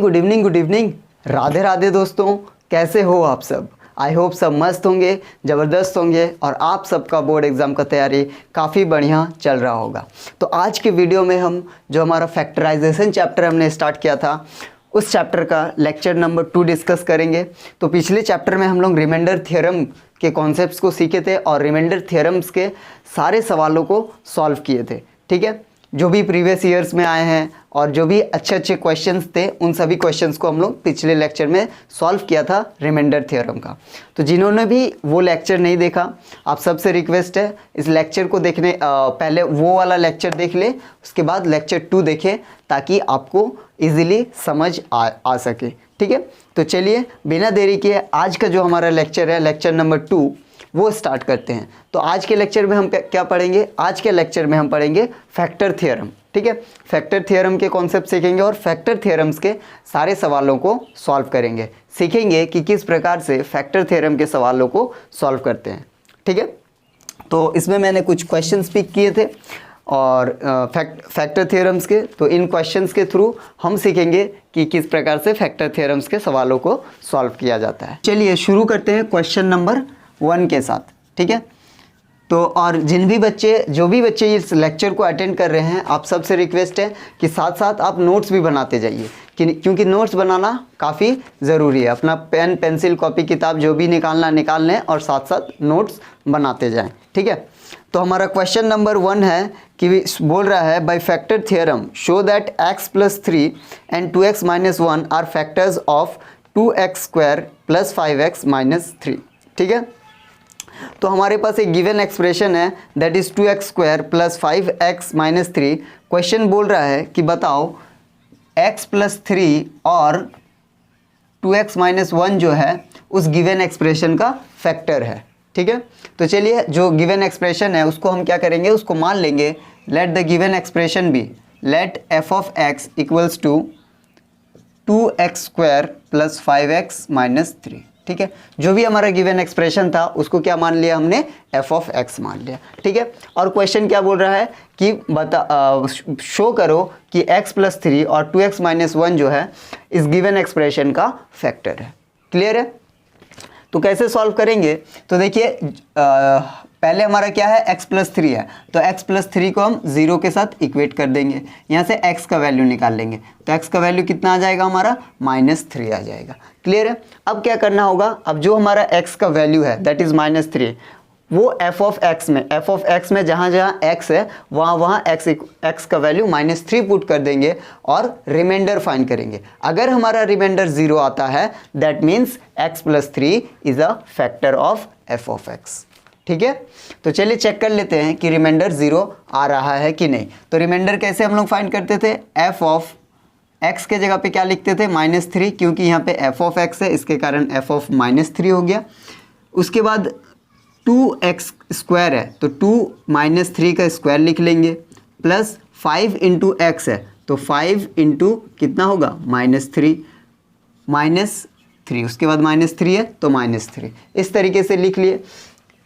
Good evening. Radhe Radhe दोस्तों, कैसे हो आप सब। आई होप सब मस्त होंगे, ज़बरदस्त होंगे और आप सबका बोर्ड एग्ज़ाम का तैयारी काफ़ी बढ़िया चल रहा होगा। तो आज के वीडियो में हम जो हमारा फैक्टराइजेशन चैप्टर हमने स्टार्ट किया था उस चैप्टर का लेक्चर नंबर 2 डिस्कस करेंगे। तो पिछले चैप्टर में हम लोग रिमाइंडर थ्योरम के कॉन्सेप्ट्स को सीखे थे और रिमाइंडर थ्योरम्स के सारे सवालों को सॉल्व किए थे। ठीक है, जो भी प्रीवियस ईयर्स में आए हैं और जो भी अच्छे अच्छे क्वेश्चंस थे उन सभी क्वेश्चंस को हम लोग पिछले लेक्चर में सॉल्व किया था रिमाइंडर थ्योरम का। तो जिन्होंने भी वो लेक्चर नहीं देखा, आप सबसे रिक्वेस्ट है इस लेक्चर को देखने पहले वो वाला लेक्चर देख ले, उसके बाद लेक्चर 2 देखें ताकि आपको इजीली समझ आ सके। ठीक है, तो चलिए बिना देरी किए आज का जो हमारा लेक्चर है लेक्चर नंबर 2 वो स्टार्ट करते हैं। तो आज के लेक्चर में हम क्या पढ़ेंगे, आज के लेक्चर में हम पढ़ेंगे फैक्टर थ्योरम। ठीक है, फैक्टर थ्योरम के कॉन्सेप्ट सीखेंगे और फैक्टर थ्योरम्स के सारे सवालों को सॉल्व करेंगे, सीखेंगे कि किस प्रकार से फैक्टर थ्योरम के सवालों को सॉल्व करते हैं। ठीक है, तो इसमें मैंने कुछ क्वेश्चंस पिक किए थे और फैक्टर थ्योरम्स के, तो इन क्वेश्चंस के थ्रू हम सीखेंगे कि किस प्रकार से फैक्टर थ्योरम्स के सवालों को सॉल्व किया जाता है। चलिए शुरू करते हैं क्वेश्चन नंबर 1 के साथ। ठीक है, तो और जो भी बच्चे इस लेक्चर को अटेंड कर रहे हैं, आप सबसे रिक्वेस्ट है कि साथ साथ आप नोट्स भी बनाते जाइए क्योंकि नोट्स बनाना काफ़ी ज़रूरी है। अपना पेन पेंसिल कॉपी किताब जो भी निकाल लें और साथ साथ नोट्स बनाते जाएं। ठीक है, तो हमारा क्वेश्चन नंबर 1 है कि बोल रहा है by factor theorem show that x + 3 and 2x - 1 are factors of 2x² + 5x - 3। ठीक है, तो हमारे पास एक गिवन एक्सप्रेशन है that is 2x² + 5x - 3। Question बोल रहा है कि बताओ x + 3 और 2x - 1 जो है उस गिवन एक्सप्रेशन का फैक्टर है। ठीक है, तो चलिए जो गिवन एक्सप्रेशन है उसको हम क्या करेंगे, उसको मान लेंगे let the given expression be let f of x = 2x² + 5x - 3। ठीक है, जो भी हमारा गिवन एक्सप्रेशन था उसको क्या मान लिया हमने, f of x मान लिया। ठीक है, और क्वेश्चन क्या बोल रहा है कि शो करो कि x + 3 और 2x - 1 जो है इस गिवन एक्सप्रेशन का फैक्टर है। क्लियर है, तो कैसे सॉल्व करेंगे, तो देखिए पहले हमारा क्या है, x + 3 है, तो x + 3 को हम 0 के साथ इक्वेट कर देंगे। यहाँ से x का वैल्यू निकाल लेंगे, तो x का वैल्यू कितना आ जाएगा हमारा, -3 आ जाएगा। क्लियर है, अब क्या करना होगा, अब जो हमारा x का वैल्यू है दैट इज़ -3 वो f of x में जहाँ जहाँ x है वहाँ x का वैल्यू -3 पुट कर देंगे और रिमाइंडर फाइंड करेंगे। अगर हमारा रिमाइंडर 0 आता है that means x + 3 is a factor of f of x। ठीक है, तो चलिए चेक कर लेते हैं कि रिमाइंडर 0 आ रहा है कि नहीं। तो रिमाइंडर कैसे हम लोग फाइंड करते थे, f of x के जगह पे क्या लिखते थे, -3, क्योंकि यहाँ पे f of x है इसके कारण f of -3 हो गया। उसके बाद 2x² है तो 2 - 3 का स्क्वायर लिख लेंगे, प्लस 5 × x है तो 5 × कितना होगा, -3 उसके बाद -3 है तो -3, इस तरीके से लिख लिए।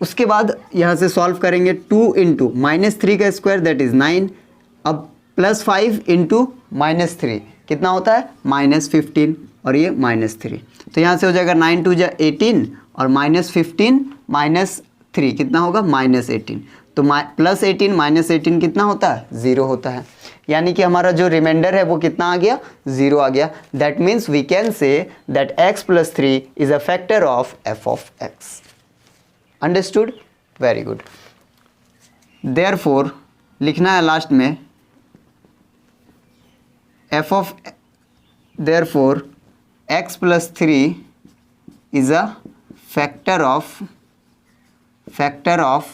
उसके बाद यहाँ से सॉल्व करेंगे, 2 × -3 का स्क्वायर दैट इज़ 9, अब +5 × -3 कितना होता है, -15 और ये -3, तो यहाँ से हो जाएगा 9 × 2 = 18 और -15 - 3 कितना होगा, -18, तो +18 - 18 कितना होता है, 0 होता है। यानी कि हमारा जो रिमाइंडर है वो कितना आ गया, 0 आ गया। That means we can say that x + 3 is a factor of f of x। Understood, very good. Therefore लिखना है लास्ट में therefore x + 3 is a factor of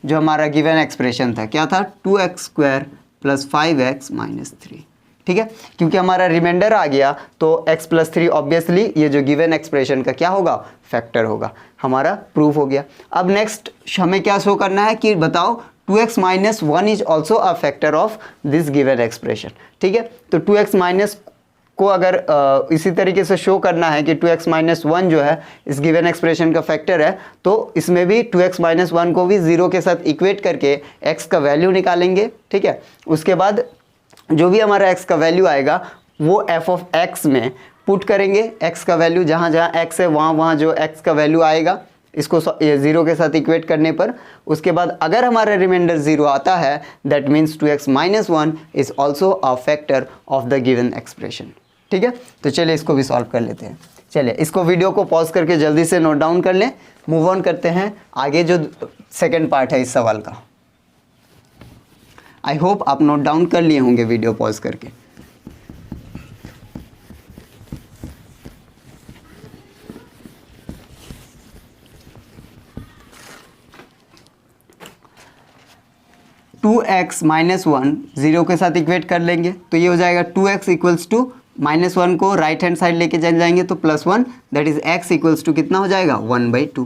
जो हमारा गिवन एक्सप्रेशन था, क्या था, 2x² + 5x - 3। ठीक है, क्योंकि हमारा रिमाइंडर आ गया तो x + 3 ऑब्वियसली ये जो गिवन एक्सप्रेशन का क्या होगा, फैक्टर होगा। हमारा प्रूफ हो गया। अब नेक्स्ट हमें क्या शो करना है कि बताओ 2x - 1 is also a factor of this given expression. ठीक है, तो 2x- को अगर इसी तरीके से शो करना है कि 2x - 1 जो है इस गिवन एक्सप्रेशन का फैक्टर है, तो इसमें भी 2x - 1 को भी 0 के साथ इक्वेट करके x का वैल्यू निकालेंगे। ठीक है, उसके बाद जो भी हमारा x का वैल्यू आएगा वो एफ ऑफ एक्स में पुट करेंगे, एक्स का वैल्यू जहाँ जहाँ एक्स है वहाँ वहाँ जो एक्स का वैल्यू आएगा इसको ज़ीरो के साथ इक्वेट करने पर, उसके बाद अगर हमारा रिमाइंडर ज़ीरो आता है that means 2x minus 1 is also a factor of the given expression. ठीक है, तो चलिए इसको भी सॉल्व कर लेते हैं। चलिए इसको वीडियो को पॉज करके जल्दी से नोट डाउन कर लें, मूव ऑन करते हैं आगे जो सेकेंड पार्ट है इस सवाल का। आई होप आप नोट डाउन कर लिए होंगे वीडियो पॉज करके। Two x minus one zero के साथ इक्वेट कर लेंगे तो ये हो जाएगा 2x equals to minus one को राइट हैंड साइड लेके चले जाएंगे तो plus one, that is x equals to कितना हो जाएगा 1/2।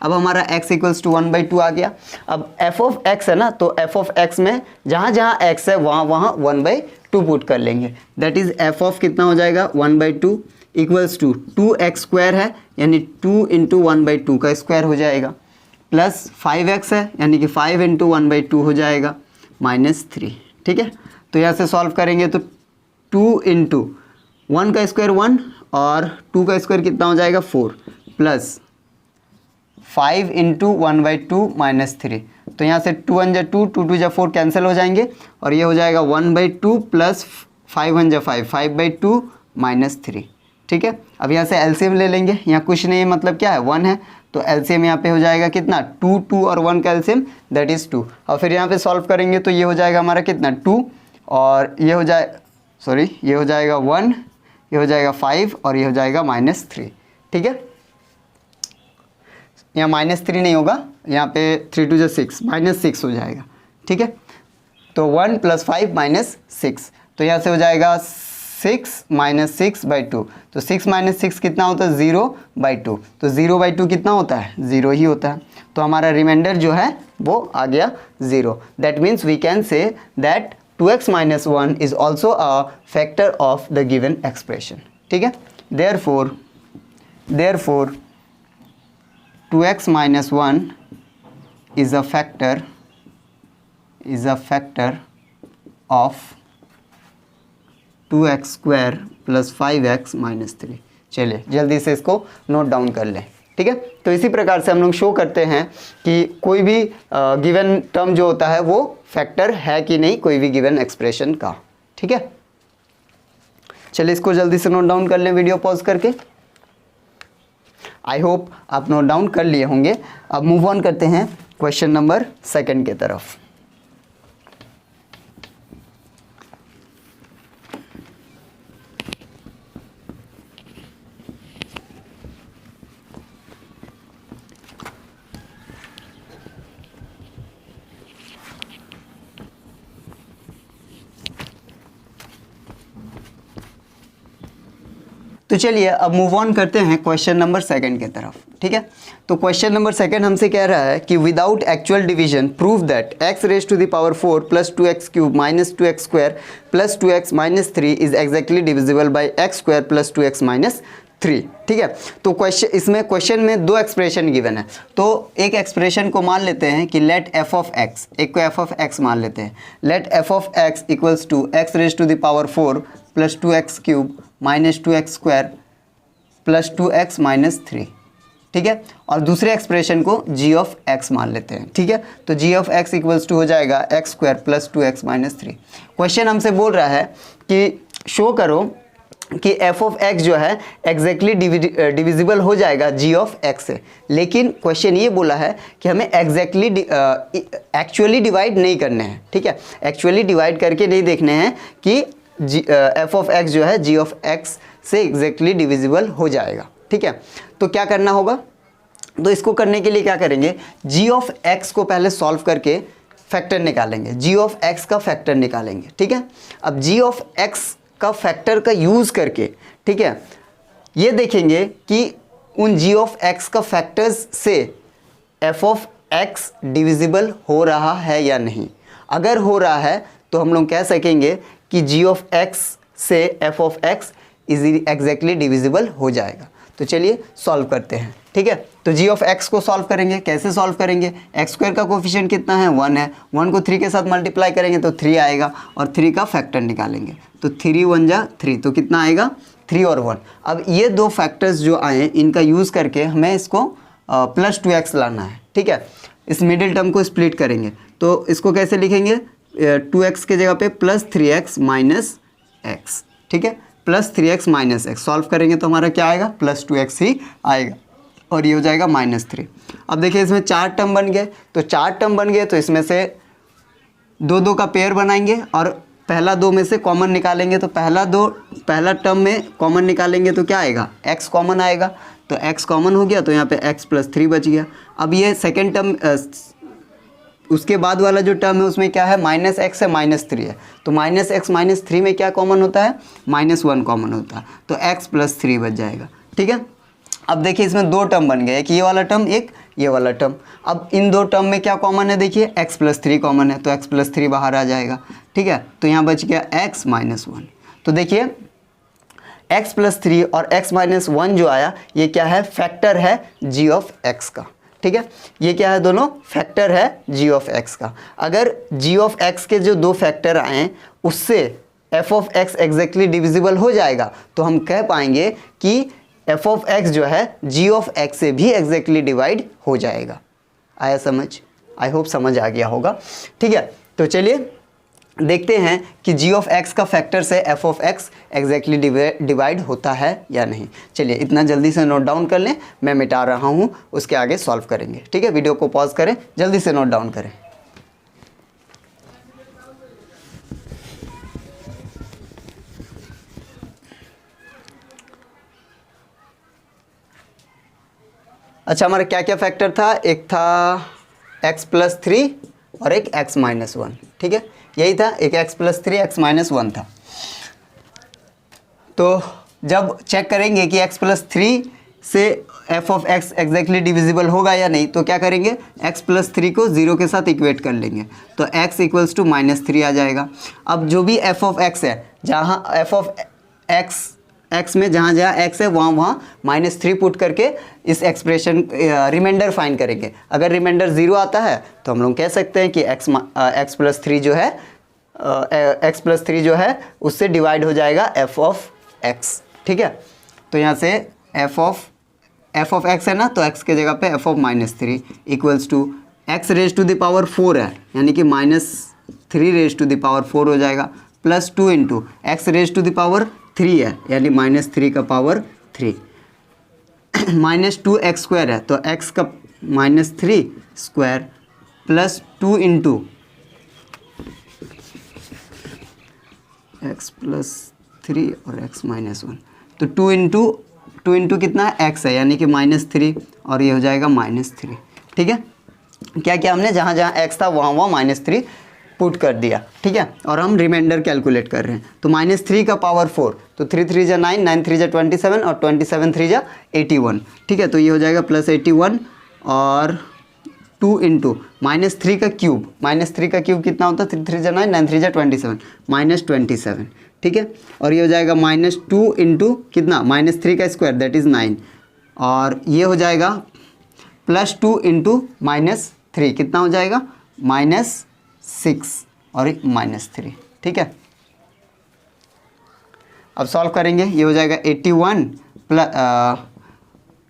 अब हमारा x इक्वल्स टू 1/2 आ गया। अब f ऑफ x है ना, तो f ऑफ x में जहाँ जहाँ x है वहाँ वहाँ 1/2 पुट कर लेंगे, दैट इज f ऑफ कितना हो जाएगा 1/2 इक्वल्स टू 2x स्क्वायर है यानी 2 इंटू 1/2 का स्क्वायर हो जाएगा, प्लस 5x है यानी कि 5 इंटू 1/2 हो जाएगा -3। ठीक है, तो यहाँ से सॉल्व करेंगे तो 2 इंटू 1 का स्क्वायर 1 और 2 का स्क्वायर कितना हो जाएगा 4 प्लस 5 इंटू 1/2 -3। तो यहाँ से 2 1 जा 2, 2 2 जा 4 कैंसिल हो जाएंगे और ये हो जाएगा 1/2 प्लस 5 1 जा 5, 5/2 -3। ठीक है, अब यहाँ से एलसीएम ले लेंगे, यहाँ कुछ नहीं है मतलब क्या है 1 है, तो एलसीएम यहाँ पे हो जाएगा कितना 2 2 और 1 का एलसीएम दैट इज़ 2। और फिर यहाँ पे सॉल्व करेंगे तो ये हो जाएगा हमारा कितना 2 और ये हो जाए ये हो जाएगा 1, ये हो जाएगा 5 और ये हो जाएगा -3। ठीक है, यहाँ -3 नहीं होगा, यहाँ पे 3 2 6 -6 हो जाएगा। ठीक है, तो 1 + 5 -6, तो यहाँ से हो जाएगा 6 - 6/2, तो 6 - 6 कितना होता है 0/2, तो 0/2 कितना होता है 0 ही होता है, तो हमारा रिमाइंडर जो है वो आ गया 0। That means we can say that 2x - 1 is also a factor of the given expression. ठीक है, therefore 2x - 1 is a factor of 2x square plus 5x -3। चलिए जल्दी से इसको नोट डाउन कर लें। ठीक है, तो इसी प्रकार से हम लोग शो करते हैं कि कोई भी गिवन टर्म जो होता है वो फैक्टर है कि नहीं कोई भी गिवन एक्सप्रेशन का। ठीक है, चलिए इसको जल्दी से नोट डाउन कर लें वीडियो पॉज करके। आई होप आप नोट डाउन कर लिए होंगे। अब मूव ऑन करते हैं क्वेश्चन नंबर 2 की तरफ। तो चलिए अब मूव ऑन करते हैं क्वेश्चन नंबर 2 की तरफ। ठीक है, तो क्वेश्चन नंबर 2 हमसे कह रहा है कि without actual division prove that x raise to the power 4 plus 2x cube minus 2x square plus 2x minus 3 is exactly divisible by x square plus 2x minus 3। ठीक है, तो क्वेश्चन में 2 expression given है, तो एक expression को मान लेते हैं कि लेट f ऑफ x, एक को f ऑफ x मान लेते हैं, let f of x equals to x raise to the power 4 plus 2x cube minus 2x square plus 2x minus 3। ठीक है, और दूसरे एक्सप्रेशन को g ऑफ x मान लेते हैं। ठीक है, तो g of x equals to हो जाएगा x square plus 2x minus 3। Question हमसे बोल रहा है कि शो करो कि f ऑफ x जो है एग्जैक्टली डिविजिबल हो जाएगा g ऑफ x से, लेकिन क्वेश्चन ये बोला है कि हमें एग्जैक्टली एक्चुअली डिवाइड नहीं करने हैं। ठीक है, एक्चुअली डिवाइड करके नहीं देखने हैं कि f ऑफ x जो है g ऑफ x से एग्जैक्टली डिविजिबल हो जाएगा। ठीक है, तो क्या करना होगा, तो इसको करने के लिए क्या करेंगे, g ऑफ x को पहले सॉल्व करके फैक्टर निकालेंगे, g ऑफ x का फैक्टर निकालेंगे। ठीक है, अब g ऑफ x का फैक्टर का यूज़ करके, ठीक है, ये देखेंगे कि उन g ऑफ x का फैक्टर्स से f ऑफ x डिविजिबल हो रहा है या नहीं। अगर हो रहा है तो हम लोग कह सकेंगे कि g ऑफ x से f of x easily exactly divisible हो जाएगा। तो चलिए सॉल्व करते हैं, ठीक है। तो जी ऑफ एक्स को सॉल्व करेंगे, कैसे सॉल्व करेंगे, एक्स स्क्वायर का कोफिशिएंट कितना है 1 है, 1 को 3 के साथ मल्टीप्लाई करेंगे तो 3 आएगा और 3 का फैक्टर निकालेंगे तो 3 1 जा 3, तो कितना आएगा 3 और 1। अब ये दो फैक्टर्स जो आए इनका यूज़ करके हमें इसको प्लस 2x लाना है, ठीक है। इस मिडिल टर्म को स्प्लिट करेंगे तो इसको कैसे लिखेंगे, 2x के जगह पे प्लस 3x माइनस एक्स, ठीक है, plus 3x minus x. Solve करेंगे तो हमारा क्या आएगा, प्लस 2x ही आएगा और ये हो जाएगा -3। अब देखिए इसमें 4 टर्म बन गए, तो 4 टर्म बन गए तो इसमें से 2 का पेयर बनाएंगे और पहला 2 में से कॉमन निकालेंगे। तो पहला टर्म में कॉमन निकालेंगे तो क्या आएगा, x कॉमन आएगा, तो x कॉमन हो गया तो यहाँ पे x + 3 बच गया। अब ये सेकेंड टर्म उसके बाद वाला जो टर्म है उसमें क्या है, -x है -3 है, तो -x -3 में क्या कॉमन होता है, -1 कॉमन होता है, तो x + 3 बच जाएगा, ठीक है। अब देखिए इसमें 2 टर्म बन गए, एक ये वाला टर्म, एक ये वाला टर्म। अब इन 2 टर्म में क्या कॉमन है, देखिए x + 3 कॉमन है, तो x + 3 बाहर आ जाएगा, ठीक है। तो यहाँ बच गया x - 1। तो देखिए x + 3 और x - 1 जो आया ये क्या है, फैक्टर है g ऑफ x का, ठीक है। ये क्या है, दोनों फैक्टर है g ऑफ x का। अगर g ऑफ x के जो 2 फैक्टर आए उससे f of x exactly divisible हो जाएगा तो हम कह पाएंगे कि f ऑफ x जो है g ऑफ x से भी एग्जैक्टली डिवाइड हो जाएगा। आया समझ, आई होप समझ आ गया होगा, ठीक है। तो चलिए देखते हैं कि g ऑफ x का फैक्टर से f of x exactly divide होता है या नहीं। चलिए इतना जल्दी से नोट डाउन कर लें, मैं मिटा रहा हूँ, उसके आगे सॉल्व करेंगे, ठीक है। वीडियो को पॉज करें, जल्दी से नोट डाउन करें। अच्छा हमारा क्या क्या फैक्टर था, एक था x + 3 और एक x - 1, ठीक है, यही था, एक x + 3 x - 1 था। तो जब चेक करेंगे कि x + 3 से f of x exactly divisible होगा या नहीं, तो क्या करेंगे, x + 3 को 0 के साथ इक्वेट कर लेंगे तो x = -3 आ जाएगा। अब जो भी f ऑफ x है, जहाँ f ऑफ x में जहाँ x है वहाँ -3 पुट करके इस एक्सप्रेशन रिमाइंडर फाइंड करेंगे। अगर रिमाइंडर 0 आता है तो हम लोग कह सकते हैं कि x + 3 जो है उससे डिवाइड हो जाएगा f ऑफ x, ठीक है। तो यहाँ से f ऑफ x है ना, तो x के जगह पे f of -3 equals to x raise to the power 4 है, यानी कि -3 रेज टू द पावर 4 हो जाएगा, plus 2 into x raise to the power 3 है, यानी -3 का पावर 3, -2x स्क्वायर है, तो x का -3 स्क्वायर प्लस 2 इंटू x + 3 और x - 1, तो 2 इंटू कितना है, x है, यानी कि -3 और ये हो जाएगा -3, ठीक है। क्या क्या हमने जहाँ जहाँ x था वहाँ -3 पुट कर दिया, ठीक है। और हम रिमाइंडर कैलकुलेट कर रहे हैं, तो -3 का पावर 4, तो 3 3 जा 9, 9 3 जा 27 और 27 3 जा 81, ठीक है। तो ये हो जाएगा +81 और 2 इंटू -3 का क्यूब, -3 का क्यूब कितना होता है, 3 3 जा 9, 9 3 जा 27, -27, ठीक है। और ये हो जाएगा -2 इंटू कितना, -3 का स्क्वायर दैट इज़ 9, और ये हो जाएगा +2 इंटू -3 कितना हो जाएगा, -6 और -3, ठीक है। अब सॉल्व करेंगे, ये हो जाएगा 81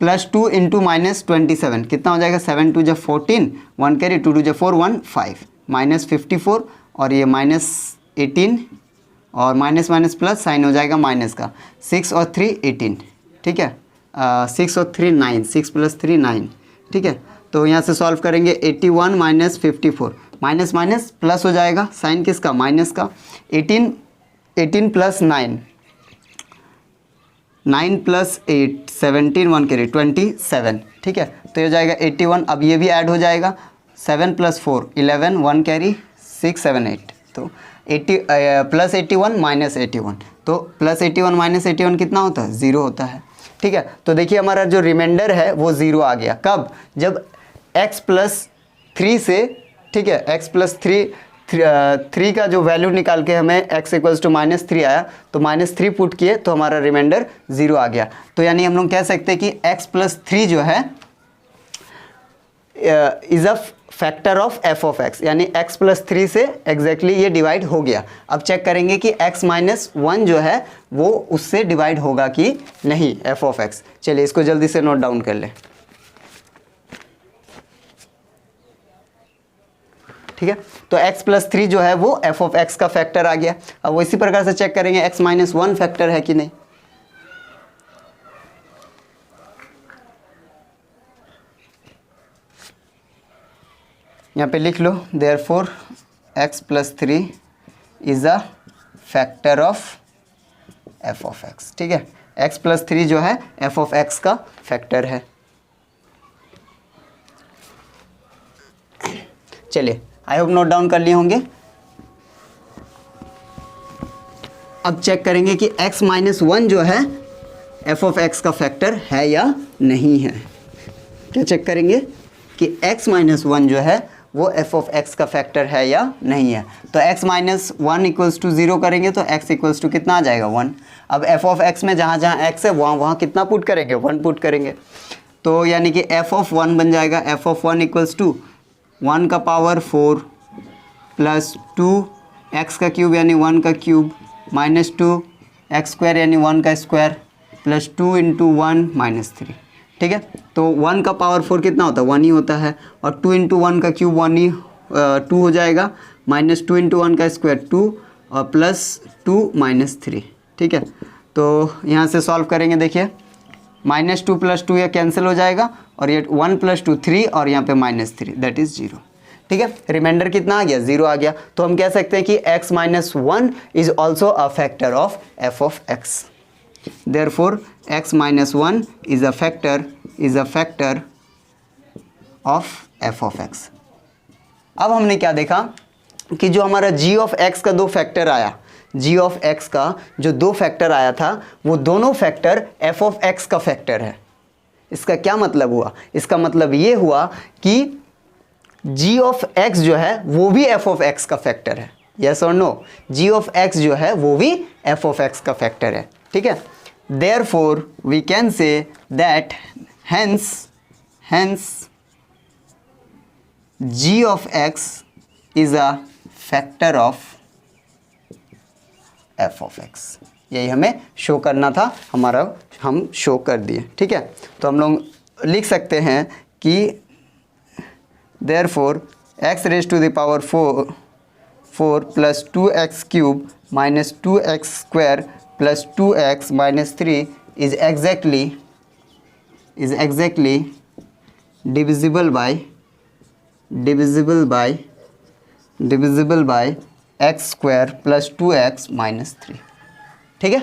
प्लस 2 इंटू -27 कितना हो जाएगा, 7 2 जा 14, 1 कैरी, 2 2 जा 4, 1 5, -54 और ये -18 और माइनस प्लस साइन हो जाएगा माइनस का, 6 और 3 18, ठीक है, 6 और 3 9, 6 + 3 9, ठीक है। तो यहाँ से सॉल्व करेंगे 81 - 54, माइनस माइनस प्लस हो जाएगा, साइन किसका, माइनस का, 18 प्लस 9, 9 + 8 17, 1 कैरी 27, ठीक है। तो ये हो जाएगा 81, अब ये भी ऐड हो जाएगा, 7 + 4 11, 1 कैरी 6 7 8, तो 80 + 81 - 81, तो +81 - 81 कितना होता है, 0 होता है, ठीक है। तो देखिए हमारा जो रिमाइंडर है वो 0 आ गया, कब, जब x + 3 से, ठीक है, x + 3 3 का जो वैल्यू निकाल के हमें x इक्वल्स टू -3 आया, तो -3 पुट किए तो हमारा रिमाइंडर 0 आ गया। तो यानी हम लोग कह सकते हैं कि x+3 जो है is a factor of f of x, यानी x+3 से एग्जैक्टली ये डिवाइड हो गया। अब चेक करेंगे कि x-1 जो है वो उससे डिवाइड होगा कि नहीं f ऑफ x। चलिए इसको जल्दी से नोट डाउन कर लें। ठीक है, तो x+3 जो है वो f ऑफ x का फैक्टर आ गया। अब वो इसी प्रकार से चेक करेंगे x-1 फैक्टर है कि नहीं। यहाँ पे लिख लो therefore x+3 is a factor of f of x। ठीक है, x+3 जो है f ऑफ x का फैक्टर है। चलिए आई होप नोट डाउन कर लिए होंगे। अब चेक करेंगे कि x-1 जो है f ऑफ x का फैक्टर है या नहीं है। क्या चेक करेंगे कि x-1 जो है वो f ऑफ x का फैक्टर है या नहीं है। तो x-1 इक्वल्स टू 0 करेंगे तो x इक्वल्स टू कितना आ जाएगा 1। अब f ऑफ x में जहाँ जहाँ x है वहाँ कितना पुट करेंगे 1 पुट करेंगे। तो यानी कि f ऑफ 1 बन जाएगा f ऑफ 1 इक्वल्स टू 1 का पावर 4 प्लस 2 x का क्यूब यानी 1 का क्यूब माइनस 2 x स्क्वायर यानी 1 का स्क्वायर प्लस 2 इंटू 1 माइनस 3। ठीक है, तो 1 का पावर 4 कितना होता है 1 ही होता है, और 2 इंटू 1 का क्यूब 1 ही 2 हो जाएगा, माइनस 2 इंटू 1 का स्क्वायर 2 और प्लस 2 माइनस 3। ठीक है, तो यहाँ से सॉल्व करेंगे। देखिए -2 + 2 ये कैंसिल हो जाएगा और ये 1 + 2 3 और यहाँ पे -3 दैट इज़ 0। ठीक है, रिमाइंडर कितना आ गया 0 आ गया। तो हम कह सकते हैं कि x-1 is also a factor of f of x। Therefore x-1 is a factor of f of x। अब हमने क्या देखा कि जो हमारा g ऑफ x का 2 फैक्टर आया, g ऑफ x का जो 2 फैक्टर आया था वो दोनों फैक्टर f ऑफ x का फैक्टर है। इसका क्या मतलब हुआ? इसका मतलब ये हुआ कि g ऑफ x जो है वो भी f ऑफ x का फैक्टर है। यस और नो? g ऑफ x जो है वो भी f ऑफ x का फैक्टर है। ठीक है, therefore we can say that hence g of x is a factor of f of x। यही हमें शो करना था, हमारा हम शो कर दिए। ठीक है, तो हम लोग लिख सकते हैं कि therefore x raised to the power 4 plus 2x cube minus 2x square plus 2x minus 3 is exactly divisible by x square plus 2x minus 3। ठीक है,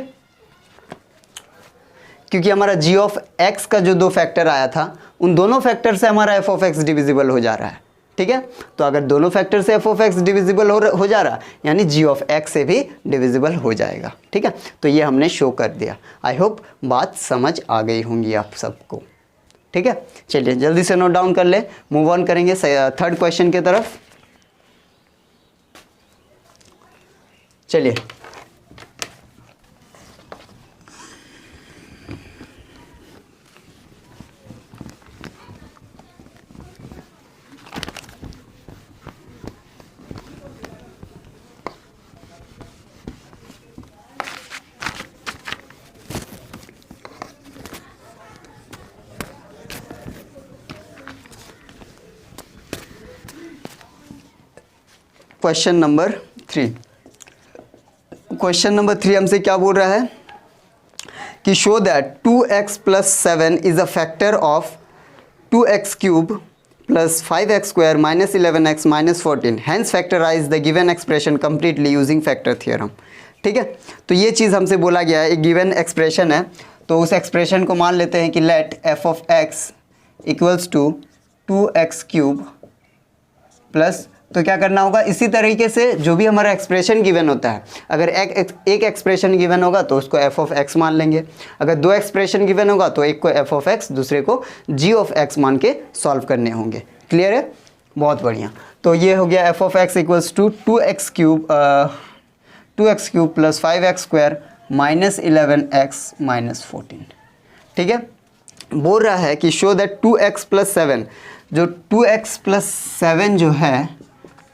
क्योंकि हमारा g ऑफ x का जो 2 फैक्टर आया था उन दोनों फैक्टर से हमारा f ऑफ x डिविजिबल हो जा रहा है। ठीक है, तो अगर दोनों फैक्टर से f ऑफ x डिविजिबल हो जा रहा है यानी g ऑफ x से भी डिविजिबल हो जाएगा। ठीक है, तो ये हमने शो कर दिया। आई होप बात समझ आ गई होंगी आप सबको। ठीक है, चलिए जल्दी से नोट डाउन कर ले, मूव ऑन करेंगे थर्ड क्वेश्चन की तरफ। चलिए क्वेश्चन नंबर 3। क्वेश्चन नंबर 3 हमसे क्या बोल रहा है कि show that 2x + 7 is a factor of 2x cube plus 5x square minus 11x minus 14, hence factorize the given expression completely using factor theorem. ठीक है, तो ये चीज़ हमसे बोला गया है, एक गिवन एक्सप्रेशन है, तो उस एक्सप्रेशन को मान लेते हैं कि let f of x equals to 2x cube plus, तो क्या करना होगा इसी तरीके से जो भी हमारा एक्सप्रेशन गिवन होता है, अगर एक एक्सप्रेशन गिवन होगा तो उसको f ऑफ x मान लेंगे, अगर 2 एक्सप्रेशन गिवन होगा तो एक को f ऑफ x दूसरे को g ऑफ x मान के सॉल्व करने होंगे। क्लियर है? बहुत बढ़िया। तो ये हो गया F of X equals to 2x cube plus 5x square minus 11x minus 14। ठीक है, बोल रहा है कि शो दैट 2x प्लस 7, जो 2x प्लस 7 जो है,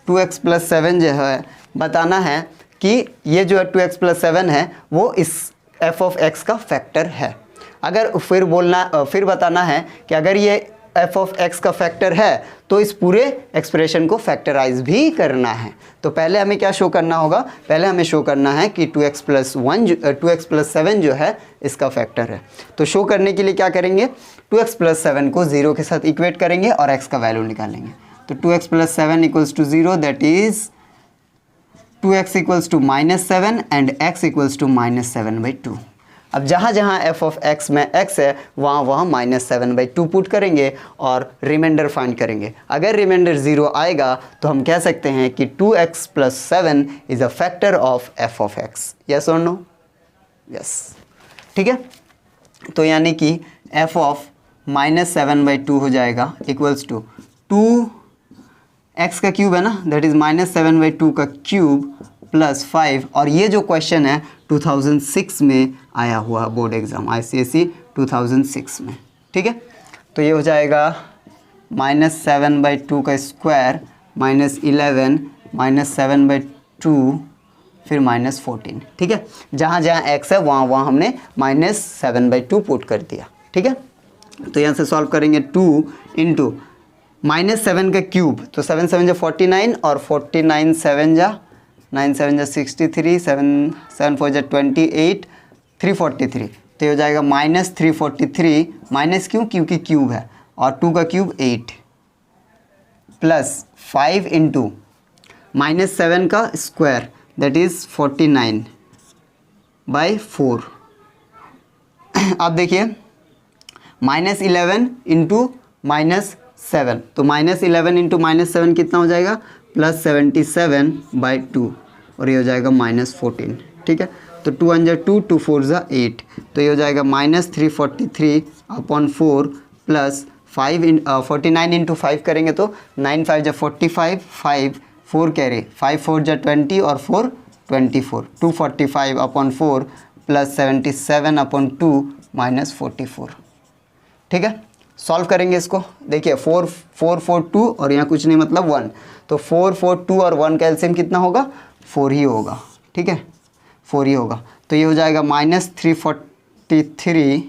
2x प्लस 7 जो है, बताना है कि ये जो है 2x प्लस 7 है वो इस f ऑफ x का फैक्टर है। अगर फिर बताना है कि अगर ये f ऑफ x का फैक्टर है तो इस पूरे एक्सप्रेशन को फैक्टराइज भी करना है। तो पहले हमें क्या शो करना होगा, पहले हमें शो करना है कि 2x प्लस 7 जो है इसका फैक्टर है। तो शो करने के लिए क्या करेंगे, 2x प्लस 7 को 0 के साथ इक्वेट करेंगे और x का वैल्यू निकालेंगे। तो 2x plus 7 equals to 0, that is 2x equals to minus 7 and x equals to minus 7/2। अब जहाँ जहाँ f ऑफ x में x है वहाँ वहाँ माइनस 7/2 पुट करेंगे और रिमाइंडर फाइंड करेंगे। अगर रिमाइंडर 0 आएगा तो हम कह सकते हैं कि 2x plus 7 is a factor of f of x। Yes और नो? यस। ठीक है, तो यानी कि f ऑफ माइनस 7/2 हो जाएगा इक्वल्स टू 2x का क्यूब है ना, दैट इज़ माइनस 7/2 का क्यूब प्लस 5। और ये जो क्वेश्चन है 2006 में आया हुआ बोर्ड एग्ज़ाम ICSE 2006 में। ठीक है, तो ये हो जाएगा माइनस 7/2 का स्क्वायर माइनस 11 माइनस 7/2 फिर माइनस 14। ठीक है, जहाँ जहाँ x है वहाँ वहाँ हमने माइनस 7/2 पुट कर दिया। ठीक है, तो यहाँ से सॉल्व करेंगे 2 इंटू माइनस 7 का क्यूब, तो 7 7 जा 49 और 49 7 जा 9 7 जा 63, 7 7 4 जा 28, 343। तो ये हो जाएगा माइनस 343, माइनस क्यों, क्योंकि क्यूब है, और 2 का क्यूब 8 प्लस 5 इंटू माइनस 7 का स्क्वायर दैट इज़ 49/4। अब देखिए माइनस 11 इंटू माइनस 7, तो माइनस 11 इंटू माइनस 7 कितना हो जाएगा, प्लस 77/2, और ये हो जाएगा माइनस 14। ठीक है, तो 2 1 जा 2, 2 4 जा 8, तो ये हो जाएगा माइनस 343/4 प्लस 49 इंटू 5 करेंगे तो 9 5 जा 45, 5 4 कैरी, 5 4 जा 20 और 4 24, 245/4 प्लस 77/2 माइनस 44। ठीक है, सॉल्व करेंगे इसको। देखिए 4 4 4 2 और यहाँ कुछ नहीं मतलब 1, तो 4 4 2 और 1 का एलसीएम कितना होगा, 4 ही होगा। ठीक है, 4 ही होगा, तो ये हो जाएगा माइनस 343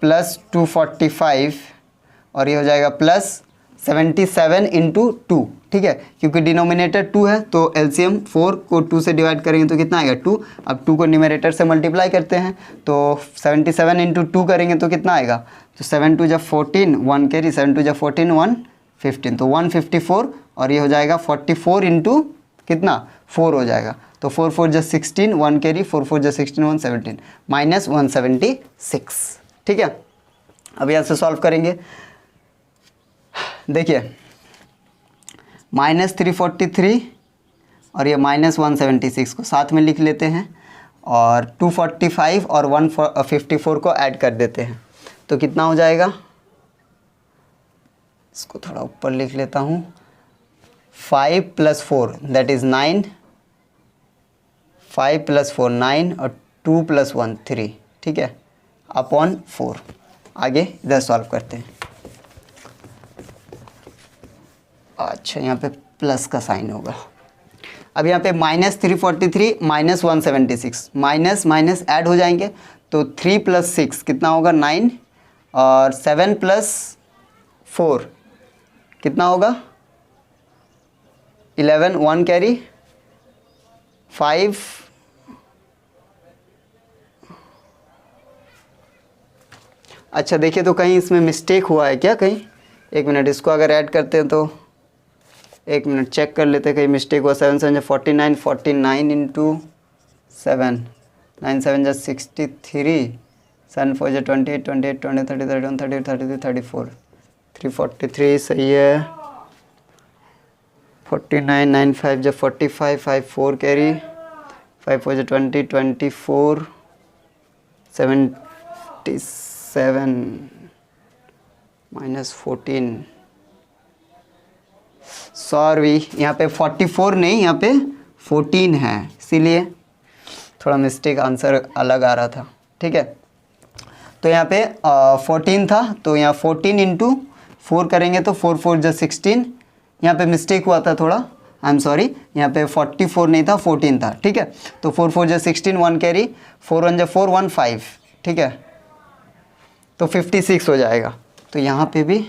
प्लस 245 और ये हो जाएगा प्लस 77 इंटू 2। ठीक है, क्योंकि डिनोमिनेटर 2 है तो एलसीएम 4 को 2 से डिवाइड करेंगे तो कितना आएगा 2। अब 2 को न्यूमरेटर से मल्टीप्लाई करते हैं तो 77 इंटू 2 करेंगे तो कितना आएगा, तो 7 2 जा 14, 1 कैरी, 7 2 जा 14, 1 15, तो 154 और ये हो जाएगा 44 इंटू कितना 4 हो जाएगा, तो 4 4 जा 16, 1 कैरी, 4 4 जा 16, 1 17, माइनस 176। ठीक है, अब यहाँ से सॉल्व करेंगे। देखिए माइनस 343 और ये माइनस 176 को साथ में लिख लेते हैं और 245 और 154 को ऐड कर देते हैं तो कितना हो जाएगा, इसको थोड़ा ऊपर लिख लेता हूँ, 5 + 4 दैट इज़ 9, 5 + 4 9 और 2 + 1 3। ठीक है, अपॉन 4। आगे इधर सॉल्व करते हैं। अच्छा, यहाँ पे प्लस का साइन होगा। अब यहाँ पे minus 343 minus 176, minus minus add हो जाएंगे तो 3 + 6 कितना होगा 9 और 7 + 4 कितना होगा 11, 1 कैरी, 5 अच्छा देखिए तो कहीं इसमें मिस्टेक हुआ है क्या, कहीं एक मिनट, इसको अगर ऐड करते हैं तो एक मिनट चेक कर लेते हैं कहीं मिस्टेक हुआ। 7 7 49, 49 इंटू 7, 9 7 जा 63, 7 4 जा 28, 28 20 30 31 30 33 34, 343 सही है। 49 9 5 जा 45, 5 4 कैरी, 5 4 जा 20 24, 77 -14, सॉरी यहाँ पे 44 नहीं, यहाँ पे 14 है, इसीलिए थोड़ा मिस्टेक, आंसर अलग आ रहा था। ठीक है, तो यहाँ पे 14 था, तो यहाँ 14 इंटू 4 करेंगे तो 4 4 जो 16, यहाँ पे मिस्टेक हुआ था थोड़ा, आई एम सॉरी, यहाँ पे 44 नहीं था 14 था। ठीक है, तो 4 4 जो 16, 1 कैरी, 4 1 जो 4 1 5, ठीक है, तो 56 हो जाएगा। तो यहाँ पे भी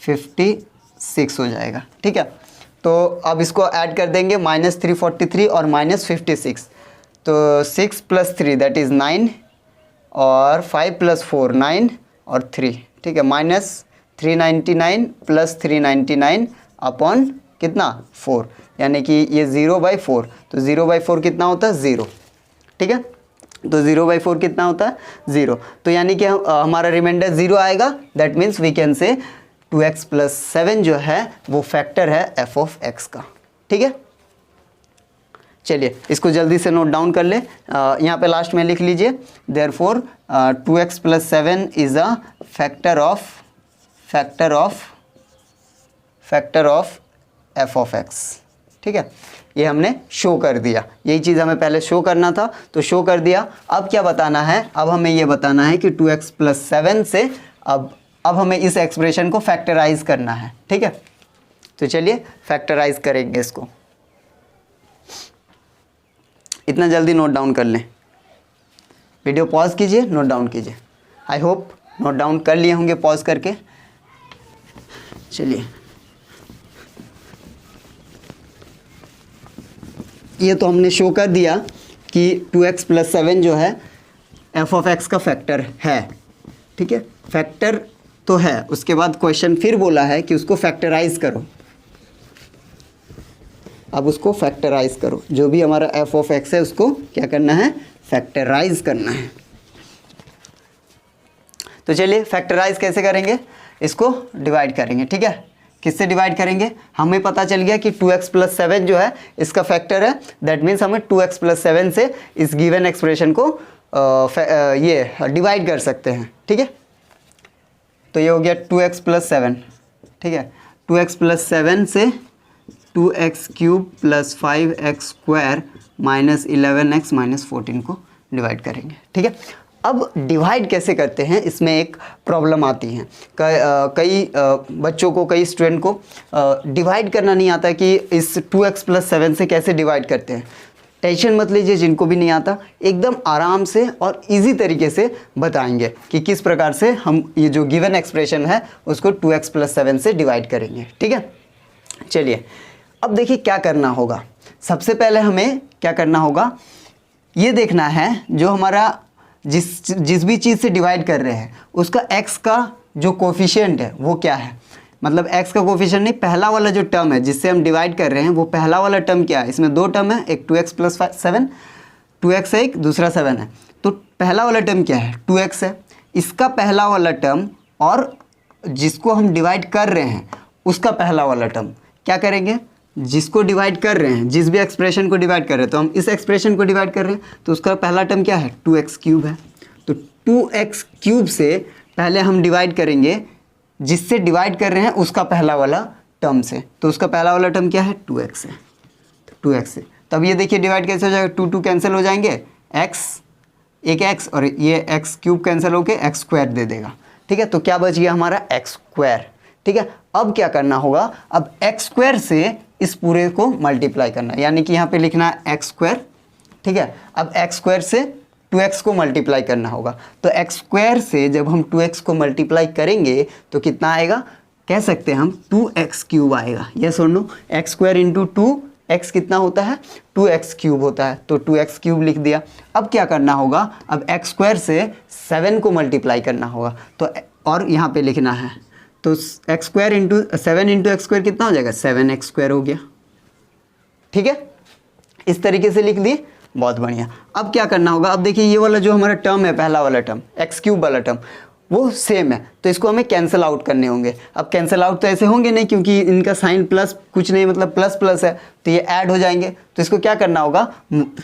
56 हो जाएगा। ठीक है, तो अब इसको ऐड कर देंगे, -343 और -56, तो 6 + 3 दैट इज़ 9 और 5 + 4 9 और 3। ठीक है, -399 + 399 अपॉन कितना 4, यानी कि ये 0/4, तो 0/4 कितना होता है 0। ठीक है, तो 0/4 कितना होता है 0, तो यानी कि हमारा रिमाइंडर 0 आएगा। दैट मीन्स वी कैन से 2x + 7 जो है वो फैक्टर है f(x) का। ठीक है, चलिए इसको जल्दी से नोट डाउन कर ले, यहाँ पे लास्ट में लिख लीजिए, therefore 2x + 7 is a factor of f(x). ठीक है, ये हमने शो कर दिया, यही चीज़ हमें पहले शो करना था, तो शो कर दिया। अब क्या बताना है, अब हमें ये बताना है कि 2x + 7 से अब हमें इस एक्सप्रेशन को फैक्टराइज करना है। ठीक है, तो चलिए फैक्टराइज करेंगे इसको, इतना जल्दी नोट डाउन कर लें। वीडियो पॉज कीजिए, नोट डाउन कीजिए। आई होप नोट डाउन कर लिए होंगे पॉज करके। चलिए, ये तो हमने शो कर दिया कि 2x + 7 जो है f(x) का फैक्टर है। ठीक है, फैक्टर तो है, उसके बाद क्वेश्चन फिर बोला है कि उसको फैक्टराइज करो। अब उसको फैक्टराइज करो, जो भी हमारा f(x) है उसको क्या करना है, फैक्टराइज करना है। तो चलिए फैक्टराइज कैसे करेंगे, इसको डिवाइड करेंगे। ठीक है, किससे डिवाइड करेंगे, हमें पता चल गया कि 2x + 7 जो है इसका फैक्टर है। दैट मीन्स हमें 2x + 7 से इस गिवन एक्सप्रेशन को ये डिवाइड कर सकते हैं। ठीक है, तो ये हो गया 2x + 7। ठीक है, 2x + 7 से 2x³ + 5x² -11x -14 को डिवाइड करेंगे। ठीक है, अब डिवाइड कैसे करते हैं, इसमें एक प्रॉब्लम आती है। कई बच्चों को, कई स्टूडेंट को डिवाइड करना नहीं आता कि इस 2x + 7 से कैसे डिवाइड करते हैं। टेंशन मत लीजिए, जिनको भी नहीं आता एकदम आराम से और इजी तरीके से बताएंगे कि किस प्रकार से हम ये जो गिवन एक्सप्रेशन है उसको 2x + 7 से डिवाइड करेंगे। ठीक है, चलिए अब देखिए क्या करना होगा। सबसे पहले हमें क्या करना होगा, ये देखना है जो हमारा जिस भी चीज़ से डिवाइड कर रहे हैं उसका x का जो कोफिशिएंट है वो क्या है। मतलब x का कोफिशिएंट नहीं, पहला वाला जो टर्म है जिससे हम डिवाइड कर रहे हैं वो पहला वाला टर्म क्या है। इसमें दो टर्म है, एक 2x + 7, 2x है एक, दूसरा 7 है। तो पहला वाला टर्म क्या है, 2x है, इसका पहला वाला टर्म और जिसको हम डिवाइड कर रहे हैं उसका पहला वाला टर्म क्या करेंगे, जिसको डिवाइड कर रहे हैं, जिस भी एक्सप्रेशन को डिवाइड कर रहे हैं, तो हम इस एक्सप्रेशन को डिवाइड कर रहे हैं तो उसका पहला टर्म क्या है, 2x³ है। तो 2x³ से पहले हम डिवाइड करेंगे जिससे डिवाइड कर रहे हैं उसका पहला वाला टर्म से, तो उसका पहला वाला टर्म क्या है, 2x है। तो 2x से तब ये देखिए डिवाइड कैसे हो जाएगा, 2 2 कैंसिल हो जाएंगे, x एक x और ये x³ कैंसिल होके x² दे देगा। ठीक है, तो क्या बच गया हमारा x²। ठीक है, अब क्या करना होगा, अब x² से इस पूरे को मल्टीप्लाई करना है, यानी कि यहाँ पे लिखना है x²। ठीक है, अब x² से 2x को मल्टीप्लाई करना होगा, तो x² से जब हम 2x को मल्टीप्लाई करेंगे तो कितना आएगा, कह सकते हैं हम 2x³ आएगा। यस और नो, x² इंटू 2x कितना होता है, 2x³ होता है, तो 2x³ लिख दिया। अब क्या करना होगा, अब x² से 7 को मल्टीप्लाई करना होगा, तो और यहाँ पे लिखना है, तो x² इंटू 7 इंटू x² कितना हो जाएगा, 7x² हो गया। ठीक है, इस तरीके से लिख दिए, बहुत बढ़िया। अब क्या करना होगा, अब देखिए ये वाला जो हमारा टर्म है, पहला वाला टर्म x³ वाला टर्म वो सेम है, तो इसको हमें कैंसिल आउट करने होंगे। अब कैंसिल आउट तो ऐसे होंगे नहीं क्योंकि इनका साइन प्लस कुछ नहीं, मतलब प्लस प्लस है, तो ये ऐड हो जाएंगे। तो इसको क्या करना होगा,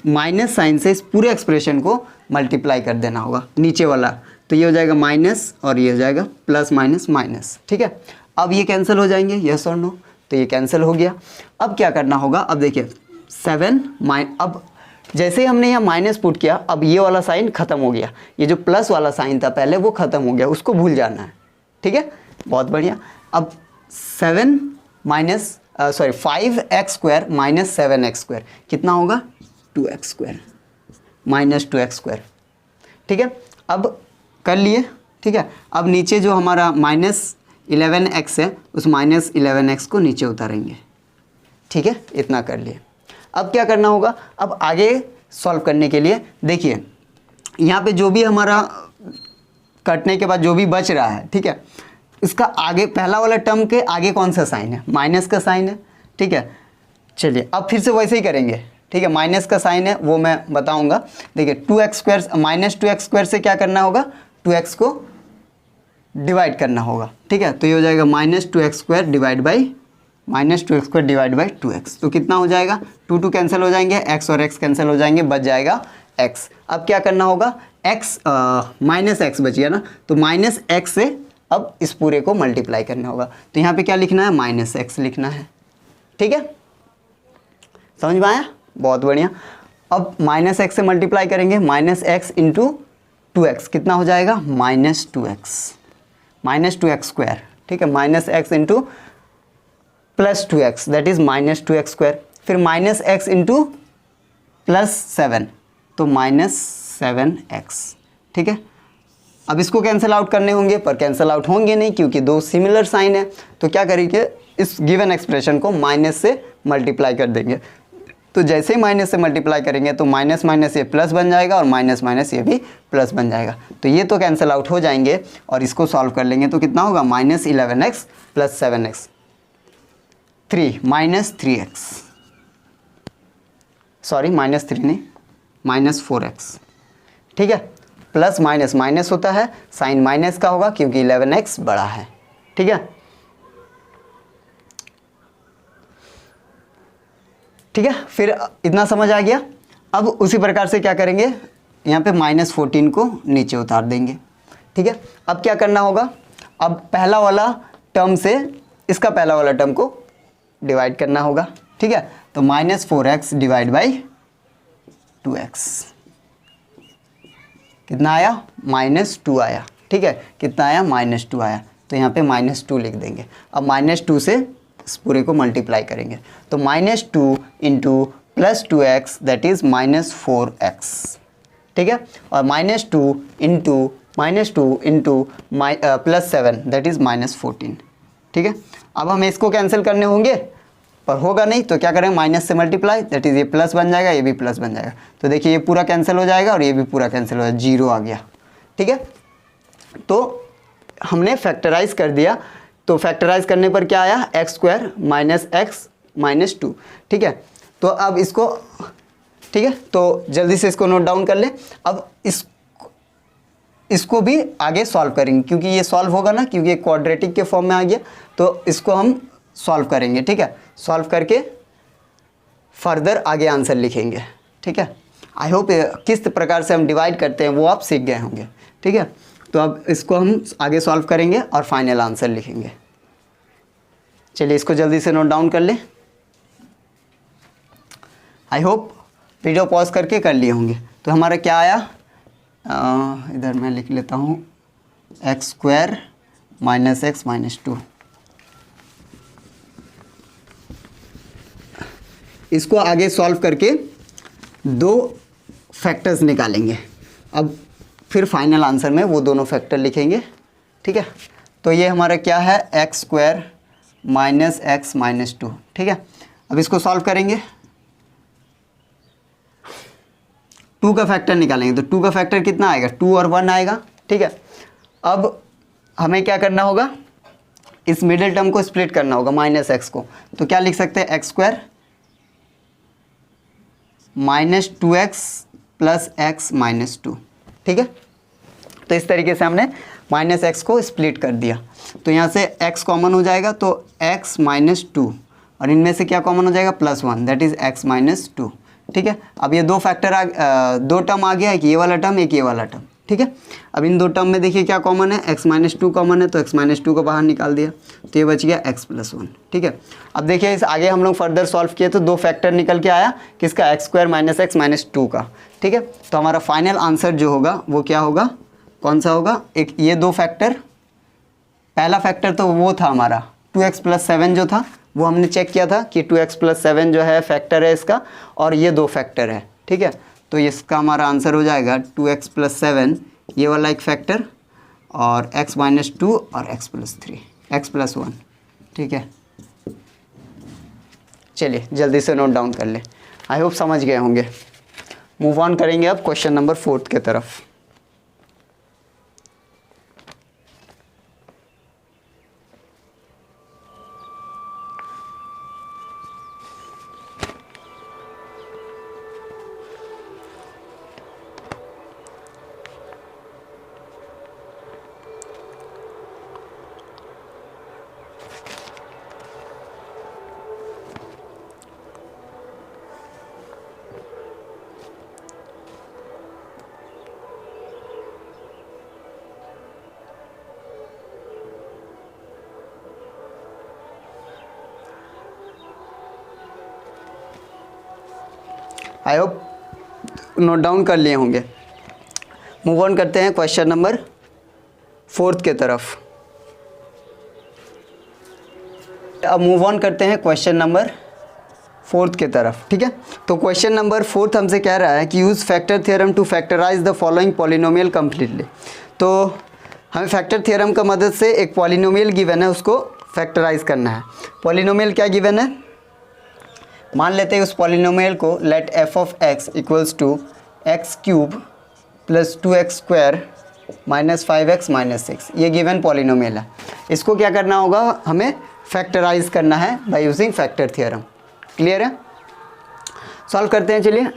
माइनस साइन से इस पूरे एक्सप्रेशन को मल्टीप्लाई कर देना होगा, नीचे वाला तो ये हो जाएगा माइनस और ये हो जाएगा प्लस माइनस माइनस, ठीक है। अब ये कैंसिल हो जाएंगे, यस और नो, तो ये कैंसिल हो गया। अब क्या करना होगा, अब देखिए 7 अब जैसे ही हमने यहाँ माइनस पुट किया, अब ये वाला साइन खत्म हो गया, ये जो प्लस वाला साइन था पहले वो खत्म हो गया, उसको भूल जाना है, ठीक है, बहुत बढ़िया। अब 5x² माइनस 7x² कितना होगा, 2x² माइनस 2x², ठीक है। अब कर लिए, ठीक है। अब नीचे जो हमारा माइनस 11x है उस माइनस 11x को नीचे उतारेंगे, ठीक है, इतना कर लिए। अब क्या करना होगा, अब आगे सॉल्व करने के लिए देखिए यहाँ पे जो भी हमारा कटने के बाद जो भी बच रहा है, ठीक है, इसका आगे पहला वाला टर्म के आगे कौन सा साइन है, माइनस का साइन है, ठीक है। चलिए अब फिर से वैसे ही करेंगे, ठीक है, माइनस का साइन है वो मैं बताऊंगा। देखिए 2x² माइनस 2x² से क्या करना होगा, 2x को डिवाइड करना होगा, ठीक है। तो ये हो जाएगा minus 2x² divide by minus 2x² divide by 2x, तो कितना हो जाएगा, 2 कैंसिल हो जाएंगे, x और x कैंसिल हो जाएंगे, बच जाएगा x। अब क्या करना होगा, x माइनस x बच गया ना, तो माइनस x से अब इस पूरे को मल्टीप्लाई करना होगा, तो यहाँ पे क्या लिखना है, माइनस x लिखना है, ठीक है, समझ में आया, बहुत बढ़िया। अब माइनस x से मल्टीप्लाई करेंगे, माइनस x इंटू 2x कितना हो जाएगा, माइनस 2x², ठीक है, minus x into plus 2x that is minus 2x², फिर माइनस x इंटू प्लस 7 तो माइनस 7x, ठीक है। अब इसको कैंसिल आउट करने होंगे पर कैंसिल आउट होंगे नहीं क्योंकि दो सिमिलर साइन है, तो क्या करेंगे, इस गिवन एक्सप्रेशन को माइनस से मल्टीप्लाई कर देंगे। तो जैसे ही माइनस से मल्टीप्लाई करेंगे तो माइनस माइनस ये प्लस बन जाएगा और माइनस माइनस ये भी प्लस बन जाएगा, तो ये तो कैंसिल आउट हो जाएंगे और इसको सॉल्व कर लेंगे तो कितना होगा, minus 11x plus 7x 3 minus 3x, sorry minus 3 नहीं माइनस 4x, ठीक है। प्लस माइनस माइनस होता है, साइन माइनस का होगा क्योंकि 11x बड़ा है, ठीक है, ठीक है। फिर इतना समझ आ गया। अब उसी प्रकार से क्या करेंगे, यहाँ पे माइनस 14 को नीचे उतार देंगे, ठीक है। अब क्या करना होगा, अब पहला वाला टर्म से इसका पहला वाला टर्म को डिवाइड करना होगा, ठीक है। तो minus 4x divide by 2x कितना आया, माइनस 2 आया, ठीक है, कितना आया, माइनस 2 आया, तो यहाँ पे माइनस 2 लिख देंगे। अब माइनस 2 से इस पूरे को मल्टीप्लाई करेंगे तो minus 2 into plus 2x that is minus 4x, ठीक है, और minus 2 into plus 7 that is minus 14, ठीक है। अब हमें इसको कैंसिल करने होंगे पर होगा नहीं तो क्या करेंगे, माइनस से मल्टीप्लाई दैट इज ये प्लस बन जाएगा, ये भी प्लस बन जाएगा, तो देखिए ये पूरा कैंसिल हो जाएगा और ये भी पूरा कैंसिल हो जाएगा, 0 आ गया, ठीक है। तो हमने फैक्टराइज कर दिया, तो फैक्टराइज करने पर क्या आया, x² माइनस x माइनस 2, ठीक है। तो अब इसको, ठीक है, तो जल्दी से इसको नोट डाउन कर ले। अब इसको भी आगे सॉल्व करेंगे क्योंकि ये सॉल्व होगा ना, क्योंकि ये क्वाड्रेटिक के फॉर्म में आ गया, तो इसको हम सॉल्व करेंगे, ठीक है, सॉल्व करके फर्दर आगे आंसर लिखेंगे, ठीक है। आई होप किस प्रकार से हम डिवाइड करते हैं वो आप सीख गए होंगे, ठीक है। तो अब इसको हम आगे सॉल्व करेंगे और फाइनल आंसर लिखेंगे। चलिए इसको जल्दी से नोट डाउन कर ले। आई होप वीडियो पॉज करके कर लिए होंगे। तो हमारा क्या आया, इधर मैं लिख लेता हूँ, x² माइनस x माइनस 2, इसको आगे सॉल्व करके दो फैक्टर्स निकालेंगे। अब फिर फाइनल आंसर में वो दोनों फैक्टर लिखेंगे, ठीक है। तो ये हमारा क्या है, x² माइनस x माइनस 2, ठीक है। अब इसको सॉल्व करेंगे, 2 का फैक्टर निकालेंगे, तो 2 का फैक्टर कितना आएगा, 2 और 1 आएगा, ठीक है। अब हमें क्या करना होगा, इस मिडिल टर्म को स्प्लिट करना होगा माइनस x को, तो क्या लिख सकते हैं, x² minus 2x plus x minus 2, ठीक है। तो इस तरीके से हमने माइनस x को स्प्लिट कर दिया, तो यहाँ से x कॉमन हो जाएगा तो x माइनस 2 और इनमें से क्या कॉमन हो जाएगा, plus 1 that is x minus 2, ठीक है। अब ये दो टर्म आ गया, एक ये वाला टर्म एक ये वाला टर्म, ठीक है। अब इन दो टर्म में देखिए क्या कॉमन है, x माइनस टू कॉमन है, तो x माइनस टू को बाहर निकाल दिया तो ये बच गया x प्लस वन। ठीक है। अब देखिए इस आगे हम लोग फर्दर सॉल्व किए तो दो फैक्टर निकल के आया किसका, x square minus x minus two का। ठीक है। तो हमारा फाइनल आंसर जो होगा वो क्या होगा, कौन सा होगा, एक ये दो फैक्टर, पहला फैक्टर तो वो था हमारा 2x प्लस सेवन जो था वो हमने चेक किया था कि 2x प्लस सेवन जो है फैक्टर है इसका, और ये दो फैक्टर है। ठीक है। तो इसका हमारा आंसर हो जाएगा 2x प्लस सेवन, ये वाला एक फैक्टर, और x माइनस टू और x plus three, x plus one. ठीक है। चलिए जल्दी से नोट डाउन कर ले, आई होप समझ गए होंगे। मूव ऑन करेंगे अब क्वेश्चन नंबर 4 के तरफ। आई होप नोट डाउन कर लिए होंगे। मूव ऑन करते हैं क्वेश्चन नंबर 4 के तरफ। अब मूव ऑन करते हैं क्वेश्चन नंबर 4 के तरफ। ठीक है। तो क्वेश्चन नंबर 4 हमसे कह रहा है कि use factor theorem to factorize the following polynomial completely. तो हमें फैक्टर थ्योरम का मदद से एक पॉलिनोमियल गिवन है उसको फैक्टराइज करना है। पॉलिनोमियल क्या गिवन है, मान लेते हैं उस पॉलिनोमियल को let F of X equals to x cube plus 2x square minus 5x minus 6, ये गिवन पॉलिनोमियल है। इसको क्या करना होगा, हमें फैक्टराइज करना है by using factor theorem. Clear है। सॉल्व करते हैं। चलिए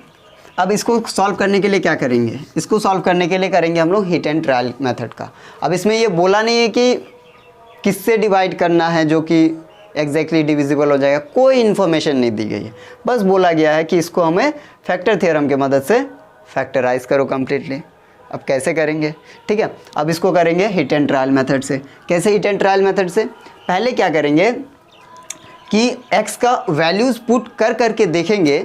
अब इसको सॉल्व करने के लिए क्या करेंगे, इसको सॉल्व करने के लिए करेंगे हम लोग हिट एंड ट्रायल मेथड का। अब इसमें ये बोला नहीं है कि किससे डिवाइड करना है जो कि एग्जैक्टली डिविजिबल हो जाएगा, कोई इन्फॉर्मेशन नहीं दी गई है, बस बोला गया है कि इसको हमें फैक्टर थ्योरम की मदद से फैक्टराइज करो कंप्लीटली। अब कैसे करेंगे, ठीक है। अब इसको करेंगे हिट एंड ट्रायल मेथड से। कैसे हिट एंड ट्रायल मेथड से, पहले क्या करेंगे कि x का वैल्यूज़ पुट कर करके देखेंगे,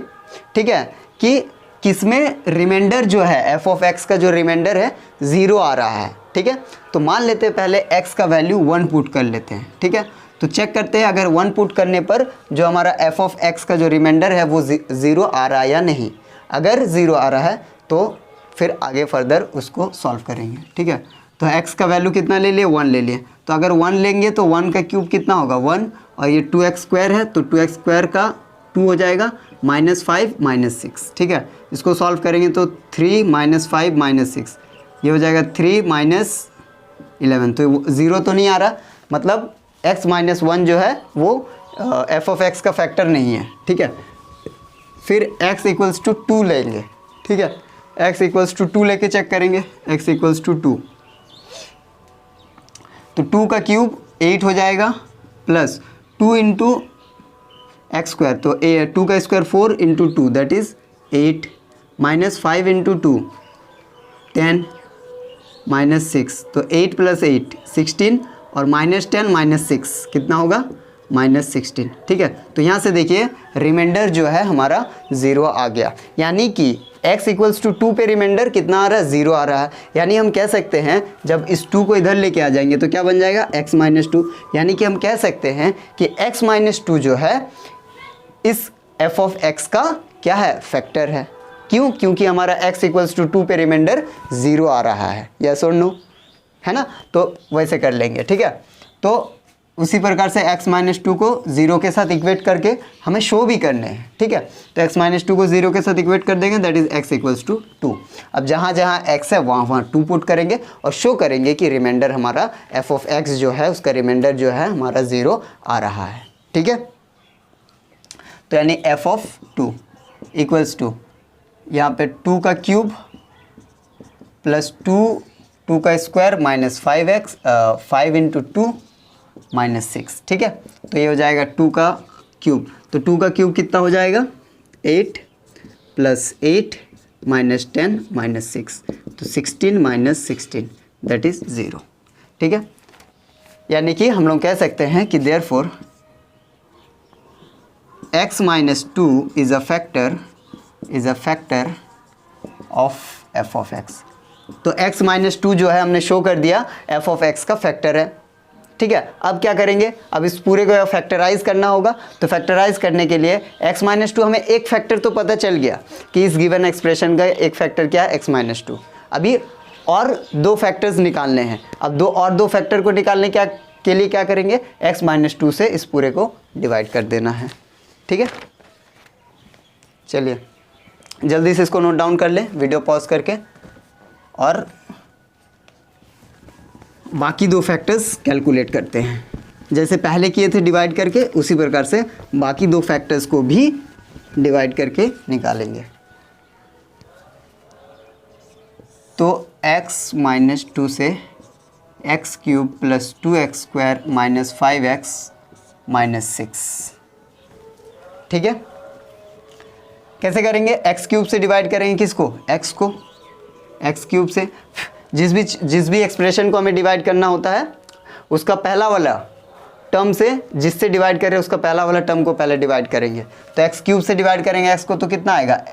ठीक है, कि किसमें रिमाइंडर जो है f ऑफ x का जो रिमाइंडर है 0 आ रहा है। ठीक है। तो मान लेते हैं पहले x का वैल्यू 1 पुट कर लेते हैं। ठीक है। तो चेक करते हैं अगर 1 पुट करने पर जो हमारा f ऑफ x का जो रिमाइंडर है वो 0 आ रहा है या नहीं। अगर 0 आ रहा है तो फिर आगे फर्दर उसको सॉल्व करेंगे। ठीक है। तो x का वैल्यू कितना ले लिए, 1 ले लिए। तो अगर 1 लेंगे तो 1 का क्यूब कितना होगा 1, और ये 2x स्क्वायर है तो 2x स्क्वायर का 2 हो जाएगा, माइनस 5 माइनस 6। ठीक है। इसको सॉल्व करेंगे तो 3 माइनस 5 माइनस 6, ये हो जाएगा 3 माइनस 11। तो 0 तो नहीं आ रहा, मतलब x माइनस 1 जो है वो f ऑफ x का फैक्टर नहीं है। ठीक है। फिर x इक्वल्स टू 2 लेंगे। ठीक है। x इक्वल्स टू 2 लेके चेक करेंगे, x इक्वल्स टू 2, तो 2 का क्यूब 8 हो जाएगा, प्लस 2 इंटू एक्स स्क्वायर, तो 2 का square 4 into 2 that is 8, minus 5 into 2 10, minus 6, तो 8 प्लस 8 16, और माइनस 10 माइनस 6 कितना होगा, माइनस 16। ठीक है। तो यहाँ से देखिए रिमाइंडर जो है हमारा 0 आ गया, यानी कि x इक्वल्स टू 2 पे रिमाइंडर कितना आ रहा है, 0 आ रहा है। यानी हम कह सकते हैं जब इस 2 को इधर लेके आ जाएंगे तो क्या बन जाएगा, x माइनस 2। यानी कि हम कह सकते हैं कि x माइनस 2 जो है इस f ऑफ x का क्या है, फैक्टर है। क्यों, क्योंकि हमारा x इक्वल्स टू 2 पे रिमाइंडर 0 आ रहा है, यस और नो, है ना। तो वैसे कर लेंगे। ठीक है। तो उसी प्रकार से x माइनस 2 को 0 के साथ इक्वेट करके हमें शो भी करने हैं। ठीक है। तो x माइनस 2 को 0 के साथ इक्वेट कर देंगे, that is x equals to 2। अब जहाँ जहाँ x है वहाँ 2 पुट करेंगे और शो करेंगे कि रिमाइंडर हमारा f ऑफ x जो है उसका रिमाइंडर जो है हमारा 0 आ रहा है। ठीक है। तो यानी f ऑफ 2 इक्वल्स टू यहाँ पे 2 का क्यूब प्लस 2 का square minus 5x 5 into 2 minus 6। ठीक है। तो ये हो जाएगा 2 का क्यूब, तो 2 का क्यूब कितना हो जाएगा 8 प्लस 8 माइनस 10 माइनस 6, तो 16 माइनस 16 दैट इज़ 0। ठीक है, यानी कि हम लोग कह सकते हैं कि therefore x minus 2 is a factor of f of x। तो x माइनस 2 जो है हमने शो कर दिया f ऑफ x का फैक्टर है। ठीक है, अब क्या करेंगे, अब इस पूरे को फैक्टराइज करना होगा। तो फैक्टराइज करने के लिए x माइनस 2, हमें एक फैक्टर तो पता चल गया कि इस गिवन एक्सप्रेशन का एक फैक्टर क्या है, x माइनस 2। अभी और दो फैक्टर्स निकालने हैं। अब दो फैक्टर को निकालने के लिए क्या करेंगे, x माइनस 2 से इस पूरे को डिवाइड कर देना है। ठीक है, चलिए जल्दी से इसको नोट डाउन कर लें वीडियो पॉज करके, और बाकी दो फैक्टर्स कैलकुलेट करते हैं। जैसे पहले किए थे डिवाइड करके, उसी प्रकार से बाकी दो फैक्टर्स को भी डिवाइड करके निकालेंगे। तो x माइनस 2 से x cube plus 2x square minus 5x minus 6। ठीक है, कैसे करेंगे, एक्स क्यूब से डिवाइड करेंगे किसको, x को, एक्स क्यूब से। जिस भी एक्सप्रेशन को हमें डिवाइड करना होता है उसका पहला वाला टर्म से, जिससे डिवाइड करें उसका पहला वाला टर्म को पहले डिवाइड करेंगे। तो एक्स क्यूब से डिवाइड करेंगे x को, तो कितना आएगा,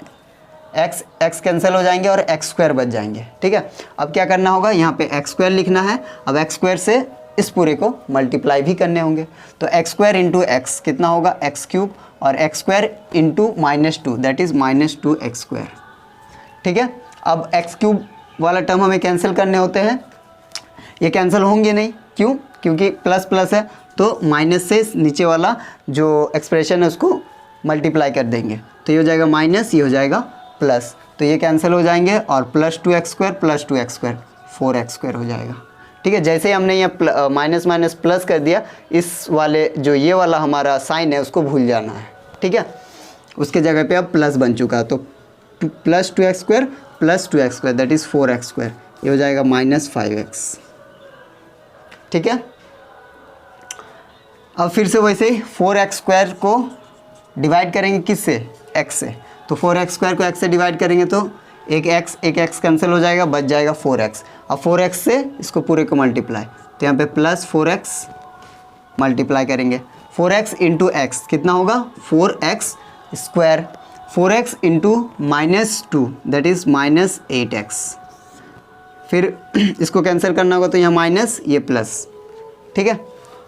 x कैंसिल हो जाएंगे और एक्स स्क्वायर बच जाएंगे। ठीक है, अब क्या करना होगा, यहाँ पे एक्स स्क्वायर लिखना है। अब एक्स स्क्वायर से इस पूरे को मल्टीप्लाई भी करने होंगे। तो एक्स स्क्वायर इंटू एक्स कितना होगा, एक्स क्यूब, और x square into minus 2 that is minus 2 x square. ठीक है, अब एक्स क्यूब वाला टर्म हमें कैंसिल करने होते हैं, ये कैंसिल होंगे नहीं, क्यों, क्योंकि प्लस प्लस है, तो माइनस से स्क्वायर वाला जो एक्सप्रेशन है उसको मल्टीप्लाई कर देंगे। तो ये हो जाएगा माइनस, ये हो जाएगा प्लस, तो ये कैंसिल हो जाएंगे, और plus 2 x square plus 2 x square 4 x square हो जाएगा। ठीक है, जैसे ही हमने ये माइनस माइनस प्लस कर दिया, इस वाले जो ये वाला हमारा साइन है उसको भूल जाना है। ठीक है, उसके जगह पे अब प्लस बन चुका है, तो plus 2 x square plus 2 x square that is 4 x square, ये हो जाएगा माइनस 5x। ठीक है, अब फिर से वैसे ही 4x स्क्वायर को डिवाइड करेंगे किससे, x से। तो 4x स्क्वायर को x से डिवाइड करेंगे तो एक x कैंसिल हो जाएगा, बच जाएगा 4x। अब 4x से इसको पूरे को मल्टीप्लाई, तो यहाँ पे प्लस 4x मल्टीप्लाई करेंगे, 4x इंटू एक्स कितना होगा, 4x square, 4x into minus 2 that is minus 8x। फिर इसको कैंसिल करना होगा, तो यहाँ माइनस, ये प्लस। ठीक है,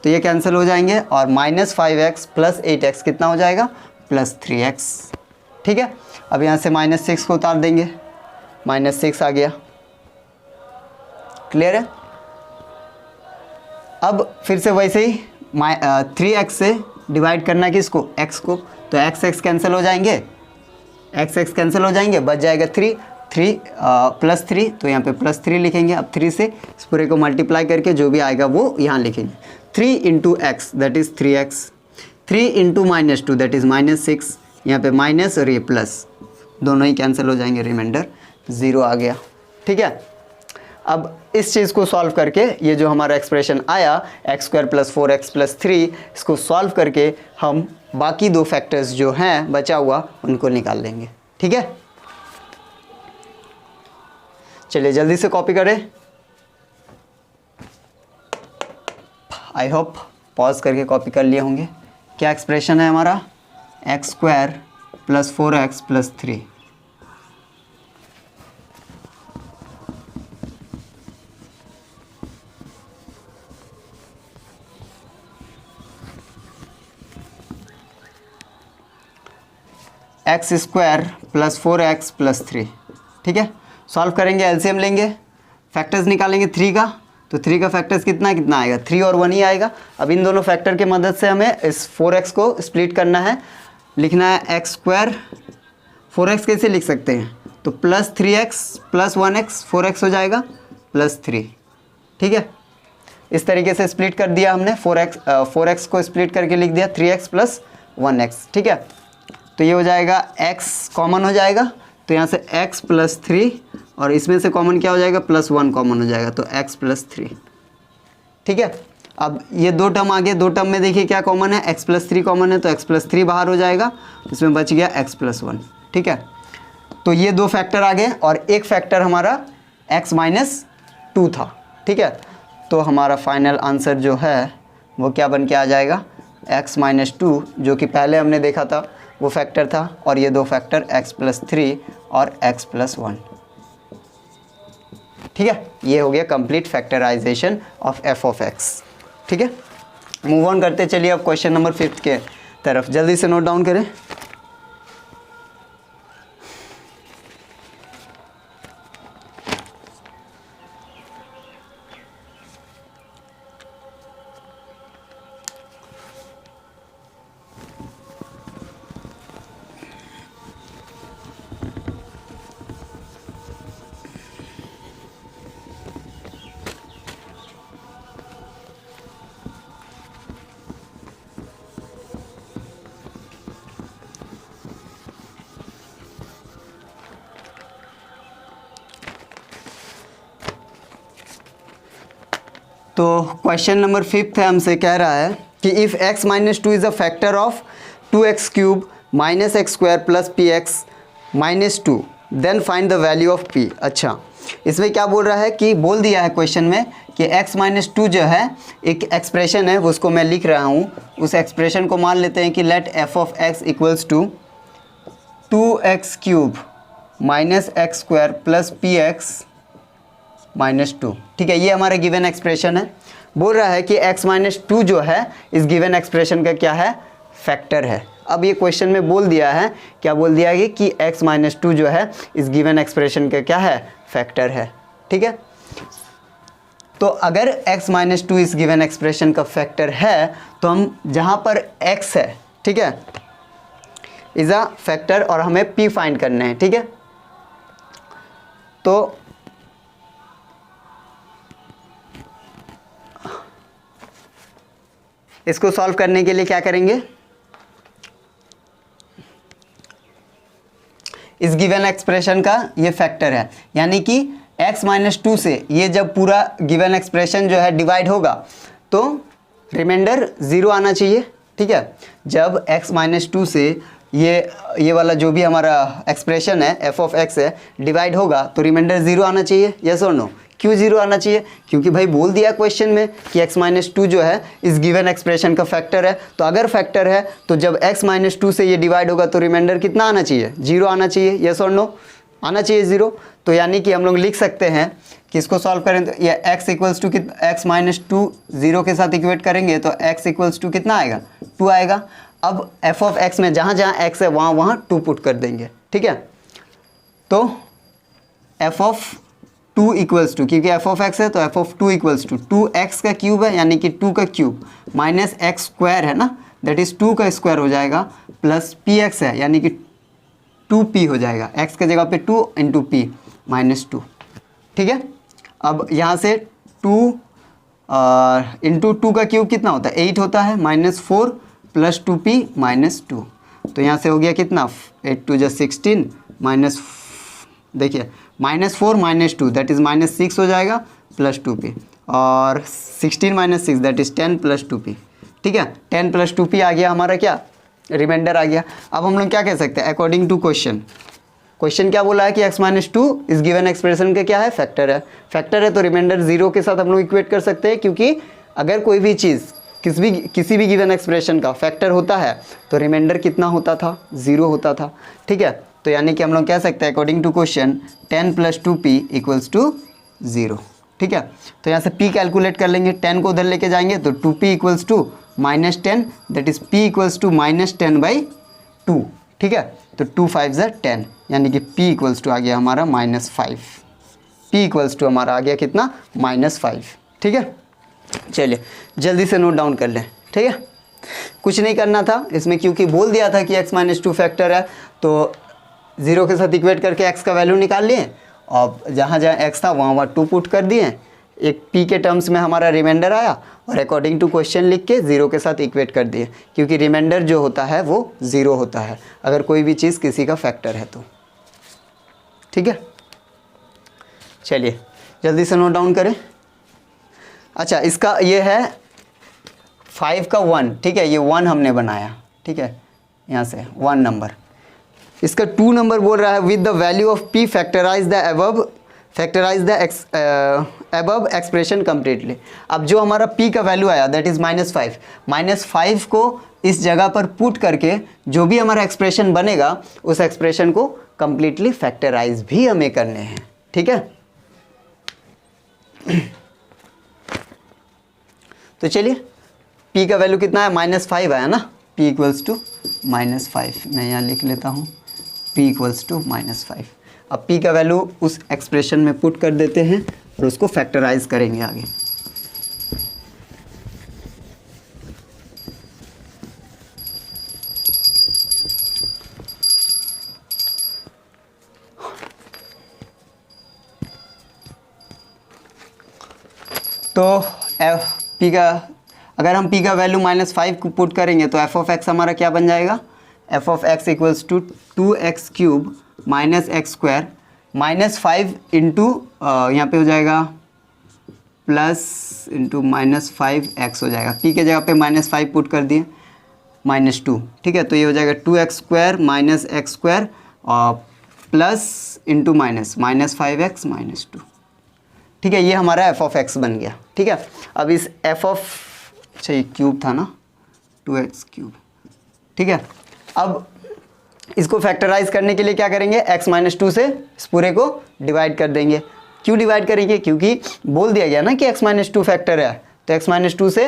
तो ये कैंसिल हो जाएंगे, और माइनस 5x प्लस 8x कितना हो जाएगा, प्लस 3x। ठीक है, अब यहाँ से माइनस 6 को उतार देंगे, माइनस 6 आ गया। क्लियर है, अब फिर से वैसे ही 3x से डिवाइड करना है किसको, x को। तो x कैंसिल हो जाएंगे, x कैंसिल हो जाएंगे, बच जाएगा 3 प्लस 3, तो यहाँ पे प्लस 3 लिखेंगे। अब 3 से इस पूरे को मल्टीप्लाई करके जो भी आएगा वो यहाँ लिखेंगे। 3 into x that is 3x, 3 into minus 2 that is minus 6, यहाँ पे माइनस और ये प्लस, दोनों ही कैंसिल हो जाएंगे, रिमाइंडर 0 आ गया। ठीक है, अब इस चीज़ को सॉल्व करके ये जो हमारा एक्सप्रेशन आया x square plus 4x plus 3, इसको सॉल्व करके हम बाकी दो फैक्टर्स जो हैं बचा हुआ उनको निकाल लेंगे। ठीक है, चलिए जल्दी से कॉपी करें। आई होप पॉज करके कॉपी कर लिए होंगे। क्या एक्सप्रेशन है हमारा, x square plus 4x plus 3। X square plus 4x plus 3। ठीक है, सॉल्व करेंगे, एलसीएम लेंगे, फैक्टर्स निकालेंगे 3 का। तो 3 का फैक्टर्स कितना आएगा, 3 और 1 ही आएगा। अब इन दोनों फैक्टर के मदद से हमें इस 4x को स्प्लिट करना है, लिखना है एक्स स्क्वायर। 4x कैसे लिख सकते हैं, तो plus 3x plus 1x, 4x हो जाएगा प्लस 3। ठीक है, इस तरीके से स्प्लिट कर दिया हमने। 4x को स्प्लिट करके लिख दिया 3x प्लस 1x। ठीक है, तो ये हो जाएगा x कॉमन हो जाएगा, तो यहाँ से x प्लस 3 और इसमें से कॉमन क्या हो जाएगा, प्लस 1 कॉमन हो जाएगा, तो x प्लस 3। ठीक है, अब ये दो टर्म आ गए, दो टर्म में देखिए क्या कॉमन है, x प्लस 3 कॉमन है, तो x प्लस 3 बाहर हो जाएगा, इसमें बच गया x प्लस 1। ठीक है, तो ये दो फैक्टर आ गए और एक फैक्टर हमारा x-2 था, ठीक है। तो हमारा फाइनल आंसर जो है वो क्या बन के आ जाएगा, x-2, जो कि पहले हमने देखा था वो फैक्टर था, और ये दो फैक्टर x+3 और x+1, ठीक है। ये हो गया कंप्लीट फैक्टराइजेशन ऑफ f(x), ठीक है। मूव ऑन करते चलिए अब क्वेश्चन नंबर 5 के तरफ, जल्दी से नोट डाउन करें। तो क्वेश्चन नंबर 5 है, हमसे कह रहा है कि if x-2 is a factor of 2x³ - x² + px - 2 then find the value of p। अच्छा, इसमें क्या बोल रहा है कि बोल दिया है क्वेश्चन में कि x-2 जो है एक एक्सप्रेशन है, वो उसको मैं लिख रहा हूँ। उस एक्सप्रेशन को मान लेते हैं कि late f(x) = 2x³ - x² + px - 2, ठीक है। ये हमारा गिवन एक्सप्रेशन है। बोल रहा है कि x-2 जो है इस गिवन एक्सप्रेशन का क्या है, फैक्टर है। अब ये क्वेश्चन में बोल दिया है, क्या बोल दिया है कि x-2 जो है इस गिवन एक्सप्रेशन का क्या है, फैक्टर है, ठीक है। तो अगर x-2 इस गिवन एक्सप्रेशन का फैक्टर है तो हम जहाँ पर x है, ठीक है, इज़ अ फैक्टर और हमें p फाइंड करना है, ठीक है। तो इसको सॉल्व करने के लिए क्या करेंगे, इस गिवन एक्सप्रेशन का ये फैक्टर है, यानी कि x-2 से ये जब पूरा गिवन एक्सप्रेशन जो है डिवाइड होगा तो रिमाइंडर 0 आना चाहिए, ठीक है। जब x-2 से ये वाला जो भी हमारा एक्सप्रेशन है f(x) है डिवाइड होगा तो रिमाइंडर 0 आना चाहिए, यस और नो। क्यों 0 आना चाहिए, क्योंकि भाई बोल दिया क्वेश्चन में कि x-2 जो है इस गिवन एक्सप्रेशन का फैक्टर है। तो अगर फैक्टर है तो जब x-2 से ये डिवाइड होगा तो रिमाइंडर कितना आना चाहिए, 0 आना चाहिए, यस और नो, आना चाहिए 0। तो यानी कि हम लोग लिख सकते हैं कि इसको सॉल्व करें तो ये x-2 0 के साथ इक्वेट करेंगे तो x कितना आएगा, 2 आएगा। अब f(x) में जहाँ जहाँ x है वहाँ वहाँ 2 पुट कर देंगे, ठीक है। तो f(2) = क्योंकि f(x) है तो f(2) = 2x का क्यूब है, यानी कि 2 का क्यूब माइनस x² है ना, दैट इज़ 2 का स्क्वायर हो जाएगा, प्लस px है यानी कि 2p हो जाएगा, x के जगह पे 2 × p - 2, ठीक है। अब यहाँ से 2 × 2 का क्यूब कितना होता है, 8 होता है, -4 + 2p - 2, तो यहाँ से हो गया कितना, 8 × 2 = 16 देखिए -4 - 2 दैट इज़ -6 हो जाएगा, प्लस 2p, और 16 - 6 दैट इज़ 10 + 2p, ठीक है। 10 + 2p आ गया हमारा क्या, रिमाइंडर आ गया। अब हम लोग क्या कह सकते हैं, अकॉर्डिंग टू क्वेश्चन क्या बोला है कि x-2 इस गिवन एक्सप्रेशन का क्या है, फैक्टर है। फैक्टर है तो रिमाइंडर 0 के साथ हम लोग इक्वेट कर सकते हैं, क्योंकि अगर कोई भी चीज़ किसी भी गिवन एक्सप्रेशन का फैक्टर होता है तो रिमाइंडर कितना होता था, 0 होता था, ठीक है। तो यानी कि हम लोग कह सकते हैं अकॉर्डिंग टू क्वेश्चन 10 + 2p = 0, ठीक है। तो यहाँ से p कैलकुलेट कर लेंगे, 10 को उधर लेके जाएंगे तो 2p = -10 दैट इज़ p = -10/2, ठीक है। तो 2 5 = 10 यानी कि p = आ गया हमारा -5, p = हमारा आ गया कितना, -5, ठीक है। चलिए जल्दी से नोट डाउन कर लें, ठीक है। कुछ नहीं करना था इसमें, क्योंकि बोल दिया था कि x-2 फैक्टर है तो 0 के साथ इक्वेट करके x का वैल्यू निकाल लिए, और जहाँ जहाँ x था वहाँ वहाँ 2 पुट कर दिए, एक p के टर्म्स में हमारा रिमाइंडर आया, और अकॉर्डिंग टू क्वेश्चन लिख के 0 के साथ इक्वेट कर दिए, क्योंकि रिमाइंडर जो होता है वो 0 होता है अगर कोई भी चीज़ किसी का फैक्टर है तो, ठीक है। चलिए जल्दी से नोट डाउन करें। अच्छा, इसका ये है 5 का 1, ठीक है, ये 1 हमने बनाया, ठीक है, यहाँ से 1 नंबर, इसका 2 नंबर बोल रहा है with the value of p factorize the above expression completely. अब जो हमारा p का वैल्यू आया दैट इज़ -5 को इस जगह पर पुट करके जो भी हमारा एक्सप्रेशन बनेगा उस एक्सप्रेशन को कम्प्लीटली फैक्टराइज भी हमें करने हैं, ठीक है। तो चलिए p का वैल्यू कितना है, -5 आया ना, p इक्वल्स टू -5। मैं यहाँ लिख लेता हूँ p इक्वल्स टू -5। अब p का वैल्यू उस एक्सप्रेशन में पुट कर देते हैं और उसको फैक्टराइज करेंगे आगे। तो p का अगर हम p का वैल्यू -5 को पुट करेंगे तो f ऑफ x हमारा क्या बन जाएगा, f of x equals to 2x cube minus X square -5 into यहाँ पे हो जाएगा प्लस इंटू -5x हो जाएगा। p के जगह पे -5 पुट कर दिए -2, ठीक है। तो ये हो जाएगा 2x square minus X square और प्लस इंटू -5x -2, ठीक है। ये हमारा f ऑफ x बन गया, ठीक है। अब इस f ऑफ, अच्छा ये क्यूब था ना, 2x क्यूब, ठीक है। अब इसको फैक्टराइज करने के लिए क्या करेंगे, x -2 से इस पूरे को डिवाइड कर देंगे। क्यों डिवाइड करेंगे, क्योंकि बोल दिया गया ना कि x -2 फैक्टर है, तो x -2 से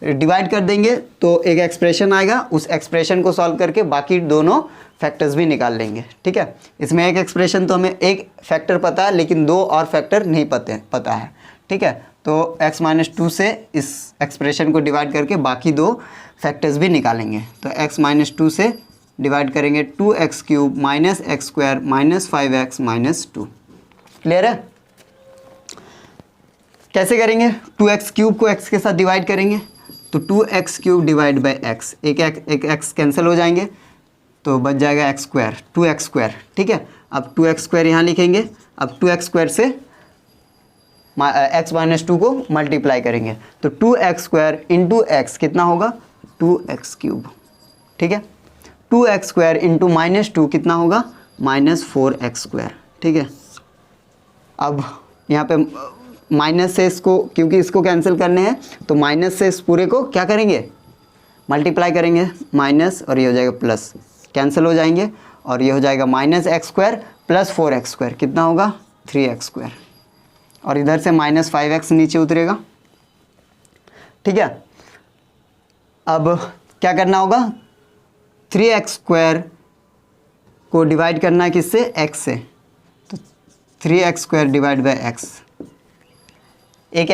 डिवाइड कर देंगे तो एक एक्सप्रेशन आएगा, उस एक्सप्रेशन को सॉल्व करके बाकी दोनों फैक्टर्स भी निकाल लेंगे, ठीक है। इसमें एक एक्सप्रेशन तो हमें एक फैक्टर पता है लेकिन दो और फैक्टर नहीं पता है, ठीक है। तो x -2 से इस एक्सप्रेशन को डिवाइड करके बाकी दो फैक्टर्स भी निकालेंगे। तो x -2 से डिवाइड करेंगे 2x cube minus X square minus 5x -2। Clear है। कैसे करेंगे, 2x क्यूब को x के साथ डिवाइड करेंगे तो 2x cube divide by x, एक x कैंसिल हो जाएंगे तो बच जाएगा x स्क्वायर, 2x स्क्वायर, ठीक है। अब 2x स्क्वायर यहाँ लिखेंगे। अब 2x स्क्वायर से x -2 को मल्टीप्लाई करेंगे तो 2x स्क्वायर इंटू x कितना होगा, 2x क्यूब, ठीक है। 2x स्क्वायर इंटू -2 कितना होगा, -4x स्क्वायर, ठीक है। अब यहाँ पे माइनस से इसको, क्योंकि इसको कैंसिल करने हैं तो माइनस से इस पूरे को क्या करेंगे, मल्टीप्लाई करेंगे, माइनस और ये हो जाएगा प्लस, कैंसिल हो जाएंगे और ये हो जाएगा -x square plus 4x square कितना होगा, 3x स्क्वायर, और इधर से -5x नीचे उतरेगा, ठीक है। अब क्या करना होगा, 3x स्क्वायर को डिवाइड करना है किससे, x से, तो 3x square divide by x, एक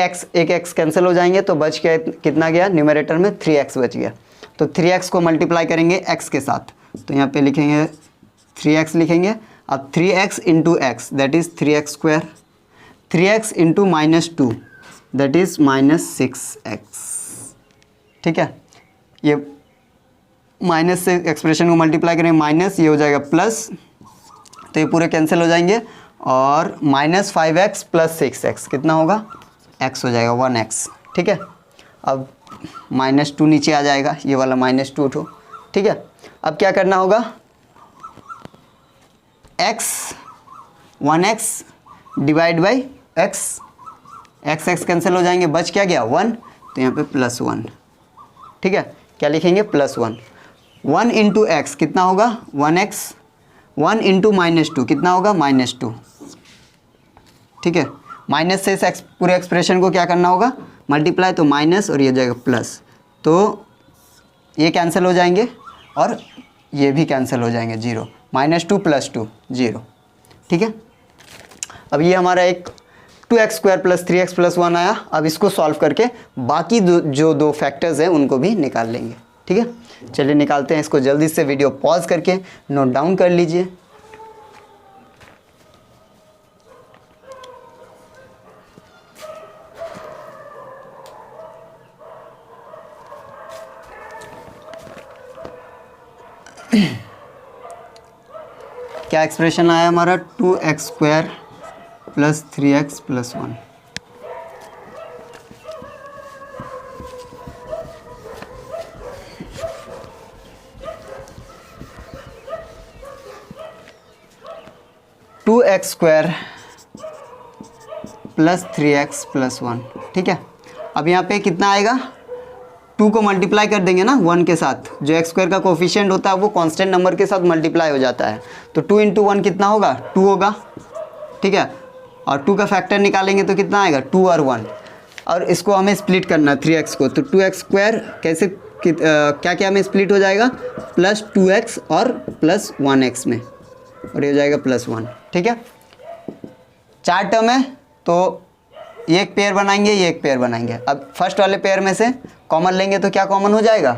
x कैंसिल हो जाएंगे तो बच गया कितना गया, न्यूमरेटर में 3x बच गया। तो 3x को मल्टीप्लाई करेंगे x के साथ तो यहाँ पे लिखेंगे 3x लिखेंगे। अब 3x into x that is 3x square, 3x into -2 that is -6x, ठीक है। ये माइनस से एक्सप्रेशन को मल्टीप्लाई करेंगे माइनस, ये हो जाएगा प्लस, तो ये पूरे कैंसिल हो जाएंगे और -5x प्लस 6x कितना होगा, x हो जाएगा 1x, ठीक है। अब -2 नीचे आ जाएगा, ये वाला -2 उठो, ठीक है। अब क्या करना होगा, x 1x divide by x cancel हो जाएंगे, बच क्या गया 1, तो यहाँ पे +1, ठीक है। क्या लिखेंगे, +1, 1 इंटू एक्स कितना होगा 1x, 1 इंटू -2 कितना होगा -2, ठीक है। माइनस से इस पूरे एक्सप्रेशन को क्या करना होगा, मल्टीप्लाई, तो माइनस और ये हो जाएगा प्लस, तो ये कैंसिल हो जाएंगे और ये भी कैंसिल हो जाएंगे, 0, -2 + 2 0, ठीक है। अब ये हमारा एक 2x square plus 3x plus 1 आया। अब इसको सॉल्व करके बाकी जो दो फैक्टर्स हैं उनको भी निकाल लेंगे, ठीक है। चलिए निकालते हैं इसको, जल्दी से वीडियो पॉज करके नोट डाउन कर लीजिए। क्या एक्सप्रेशन आया हमारा, 2x square plus 3x plus 1, 2x² plus 3x plus 1, ठीक है। अब यहाँ पे कितना आएगा, 2 को मल्टीप्लाई कर देंगे ना 1 के साथ, जो x² का कोफिशिएंट होता है वो कांस्टेंट नंबर के साथ मल्टीप्लाई हो जाता है, तो 2 × 1 कितना होगा, 2 होगा, ठीक है। और 2 का फैक्टर निकालेंगे तो कितना आएगा, 2 और 1, और इसको हमें स्प्लिट करना है 3x को, तो 2x² कैसे क्या क्या में स्प्लिट हो जाएगा, प्लस 2x और प्लस 1x में, और ये हो जाएगा प्लस 1, ठीक है। 4 टर्म है तो ये एक पेयर बनाएंगे, ये एक पेयर बनाएंगे। अब फर्स्ट वाले पेयर में से कॉमन लेंगे तो क्या कॉमन हो जाएगा,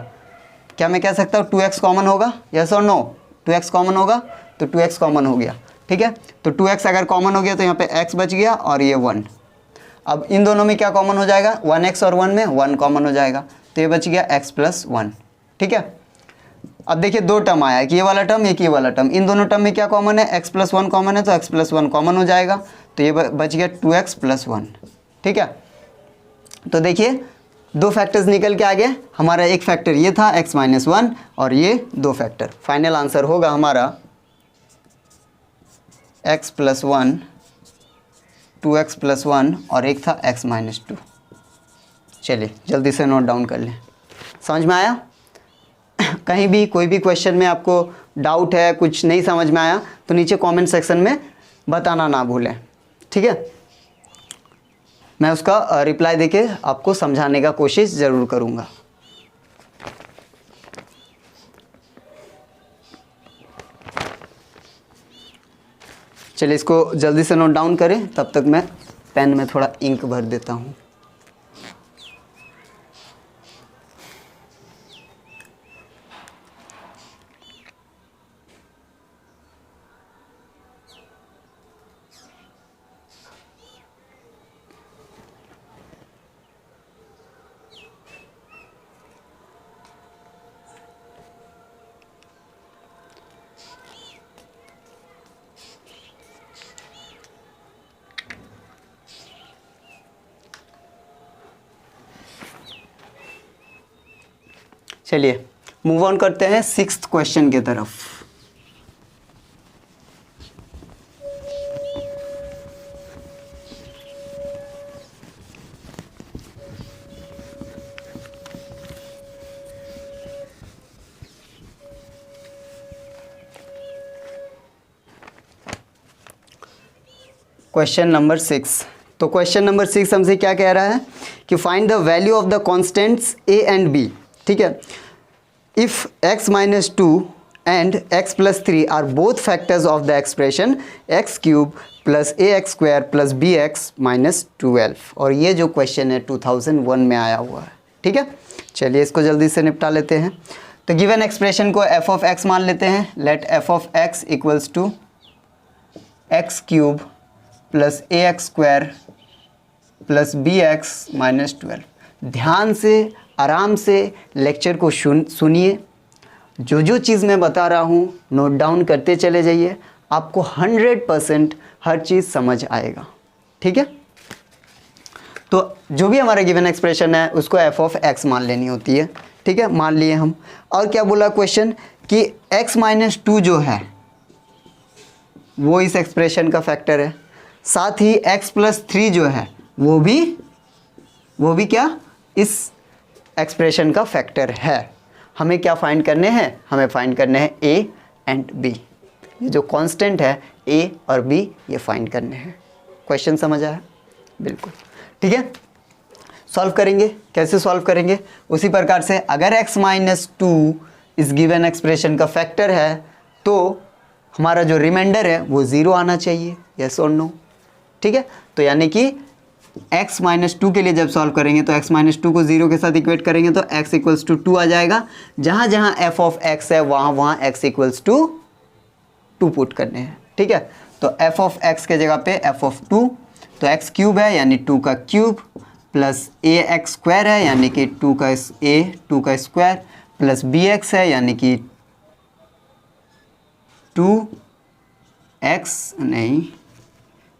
क्या मैं कह सकता हूँ 2x कॉमन होगा, यस और नो, 2x कॉमन होगा, तो 2x कॉमन हो गया, ठीक है। तो 2x अगर कॉमन हो गया तो यहाँ पे x बच गया और ये 1। अब इन दोनों में क्या कॉमन हो जाएगा, 1x और 1 में 1 कॉमन हो जाएगा, तो ये बच गया x प्लस 1, ठीक है। अब देखिए 2 टर्म आया, एक ये वाला टर्म, एक ये वाला टर्म, इन दोनों टर्म में क्या कॉमन है, x प्लस 1 कॉमन है, तो x प्लस 1 कॉमन हो जाएगा, तो ये बच गया 2x प्लस 1, ठीक है। तो देखिए 2 फैक्टर्स निकल के आ गए, हमारा एक फैक्टर ये था x माइनस 1 और ये 2 फैक्टर, फाइनल आंसर होगा हमारा x प्लस 1, 2x प्लस 1 और एक था x माइनस 2। चलिए जल्दी से नोट डाउन कर लें, समझ में आया। कहीं भी कोई भी क्वेश्चन में आपको डाउट है, कुछ नहीं समझ में आया तो नीचे कमेंट सेक्शन में बताना ना भूलें, ठीक है। मैं उसका रिप्लाई देके आपको समझाने का कोशिश ज़रूर करूँगा। चलिए इसको जल्दी से नोट डाउन करें, तब तक मैं पेन में थोड़ा इंक भर देता हूँ। चलिए मूव ऑन करते हैं 6th क्वेश्चन की तरफ। Question number 6। तो क्वेश्चन नंबर 6 हमसे क्या कह रहा है कि find the value of the constants a and b, ठीक है। इफ़ x minus 2 and x plus 3 are both factors of the expression x³ plus ax² plus bx minus 12, और ये जो क्वेश्चन है 2001 में आया हुआ है, ठीक है। चलिए इसको जल्दी से निपटा लेते हैं। तो गिवन एक्सप्रेशन को f ऑफ x मान लेते हैं। Let f of x equals to x³ plus ax² plus bx minus 12। ध्यान से आराम से लेक्चर को सुनिए, जो जो चीज़ मैं बता रहा हूँ नोट डाउन करते चले जाइए, आपको 100% हर चीज़ समझ आएगा, ठीक है। तो जो भी हमारा गिवन एक्सप्रेशन है उसको f ऑफ x मान लेनी होती है, ठीक है। मान लिए हम, और क्या बोला क्वेश्चन कि x माइनस 2 जो है वो इस एक्सप्रेशन का फैक्टर है, साथ ही x प्लस 3 जो है वो भी क्या इस एक्सप्रेशन का फैक्टर है। हमें क्या फाइंड करने हैं, हमें फाइंड करने हैं a एंड b, ये जो कांस्टेंट है a और b ये फाइंड करने हैं। क्वेश्चन समझ आया, बिल्कुल, ठीक है। सॉल्व करेंगे, कैसे सॉल्व करेंगे, उसी प्रकार से अगर x माइनस 2 इस गिवन एक्सप्रेशन का फैक्टर है तो हमारा जो रिमाइंडर है वो 0 आना चाहिए, यस और नो, ठीक है। तो यानी कि x माइनस 2 के लिए जब सॉल्व करेंगे तो x माइनस 2 को 0 के साथ इक्वेट करेंगे तो x इक्वल्स टू 2 आ जाएगा। जहाँ जहाँ f ऑफ x है वहाँ x इक्वल्स टू 2 पुट करने हैं, ठीक है। तो f ऑफ x के जगह पे f ऑफ 2, तो x³ है यानी 2 का क्यूब प्लस ax² है यानी कि 2 का स्क्वायर प्लस bx है यानी कि 2x नहीं,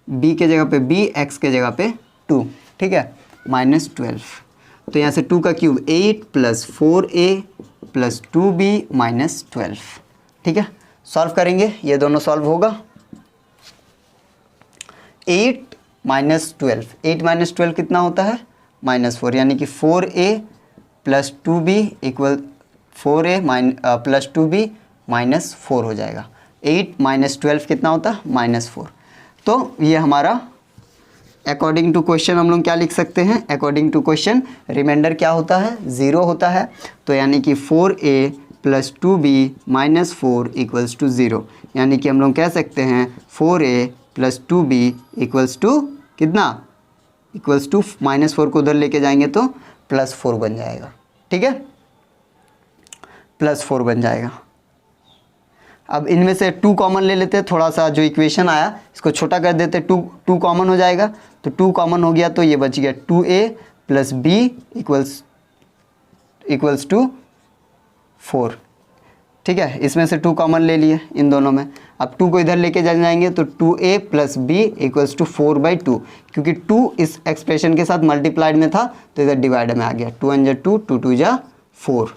b के जगह पे b, x के जगह पे 2, ठीक है, माइनस 12। तो यहाँ से 2 का cube 8 plus 4a plus 2b minus 12, ठीक है। सॉल्व करेंगे, ये दोनों सॉल्व होगा। 8 माइनस 12, 8 माइनस 12 कितना होता है -4, यानी कि 4a plus 2b equal 4a plus 2b -4 हो जाएगा। 8 माइनस 12 कितना होता है -4। तो ये हमारा अकॉर्डिंग टू क्वेश्चन हम लोग क्या लिख सकते हैं, अकॉर्डिंग टू क्वेश्चन रिमाइंडर क्या होता है 0 होता है। तो यानी कि 4a plus 2b -4 equals to 0, यानी कि हम लोग कह सकते हैं 4a plus 2b equals to कितना, इक्वल्स टू -4 को उधर लेके जाएंगे तो +4 बन जाएगा। ठीक है, +4 बन जाएगा। अब इनमें से 2 कॉमन ले लेते हैं, थोड़ा सा जो इक्वेशन आया इसको छोटा कर देते हैं, 2 कॉमन हो जाएगा। तो 2 कॉमन हो गया तो ये बच गया 2a plus b equals to 4। ठीक है, इसमें से 2 कॉमन ले लिए इन दोनों में। अब 2 को इधर लेके जाएंगे तो 2a plus b equals to 4/2, क्योंकि 2 इस एक्सप्रेशन के साथ मल्टीप्लाइड में था तो इधर डिवाइड में आ गया। 2 × 2 2 2 × 4,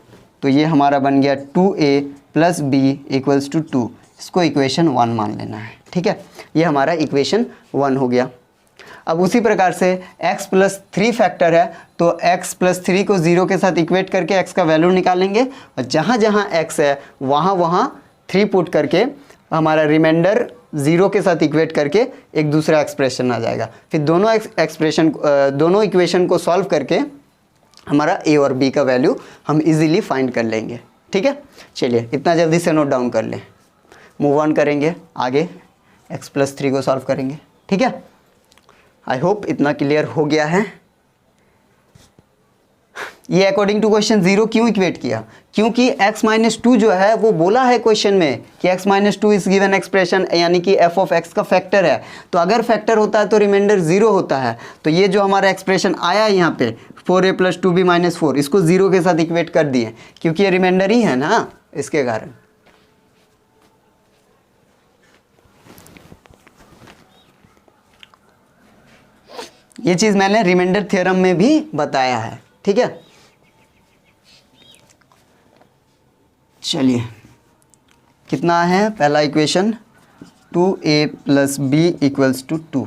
तो ये हमारा बन गया 2a plus b equals to 2। इसको इक्वेशन 1 मान लेना है। ठीक है, ये हमारा इक्वेशन 1 हो गया। अब उसी प्रकार से x प्लस 3 फैक्टर है तो x प्लस 3 को 0 के साथ इक्वेट करके x का वैल्यू निकालेंगे, और जहाँ जहाँ x है वहाँ 3 पुट करके हमारा रिमाइंडर 0 के साथ इक्वेट करके एक दूसरा एक्सप्रेशन आ जाएगा। फिर दोनों इक्वेशन को सॉल्व करके हमारा a और b का वैल्यू हम इजीली फाइंड कर लेंगे। ठीक है, चलिए इतना जल्दी से नोट डाउन कर लें, मूव ऑन करेंगे आगे, x प्लस 3 को सॉल्व करेंगे। ठीक है, आई होप इतना क्लियर हो गया है। ये अकॉर्डिंग टू क्वेश्चन 0 क्यों इक्वेट किया, क्योंकि x माइनस 2 जो है वो बोला है क्वेश्चन में कि x minus 2 is given expression, यानी कि f ऑफ x का फैक्टर है। तो अगर फैक्टर होता है तो रिमाइंडर 0 होता है। तो ये जो हमारा एक्सप्रेशन आया यहाँ पे 4a प्लस 2b -4, इसको 0 के साथ इक्वेट कर दिए, क्योंकि ये रिमाइंडर ही है ना, इसके कारण। ये चीज़ मैंने रिमाइंडर थ्योरम में भी बताया है। ठीक है, चलिए कितना है पहला equation 2a plus b equals to 2।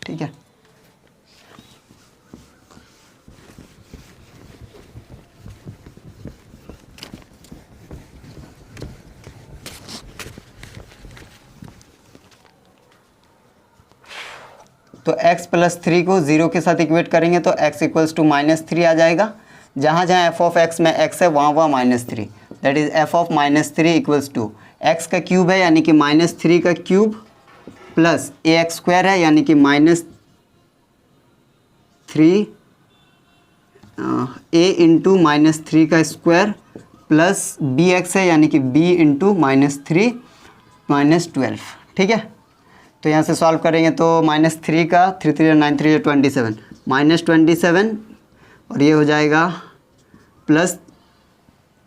ठीक है, तो x प्लस 3 को 0 के साथ इक्वेट करेंगे तो x इक्वल्स टू -3 आ जाएगा। जहाँ जहाँ f ऑफ x में x है वहाँ -3, that is f of -3 equals to x का क्यूब है यानी कि -3 का क्यूब प्लस ax² है यानी कि -3 a इंटू -3 का स्क्वायर प्लस bx है यानी कि b इंटू -3 -12। ठीक है, तो यहाँ से सॉल्व करेंगे तो -3 का 3 3 9 3 27 -27, और ये हो जाएगा प्लस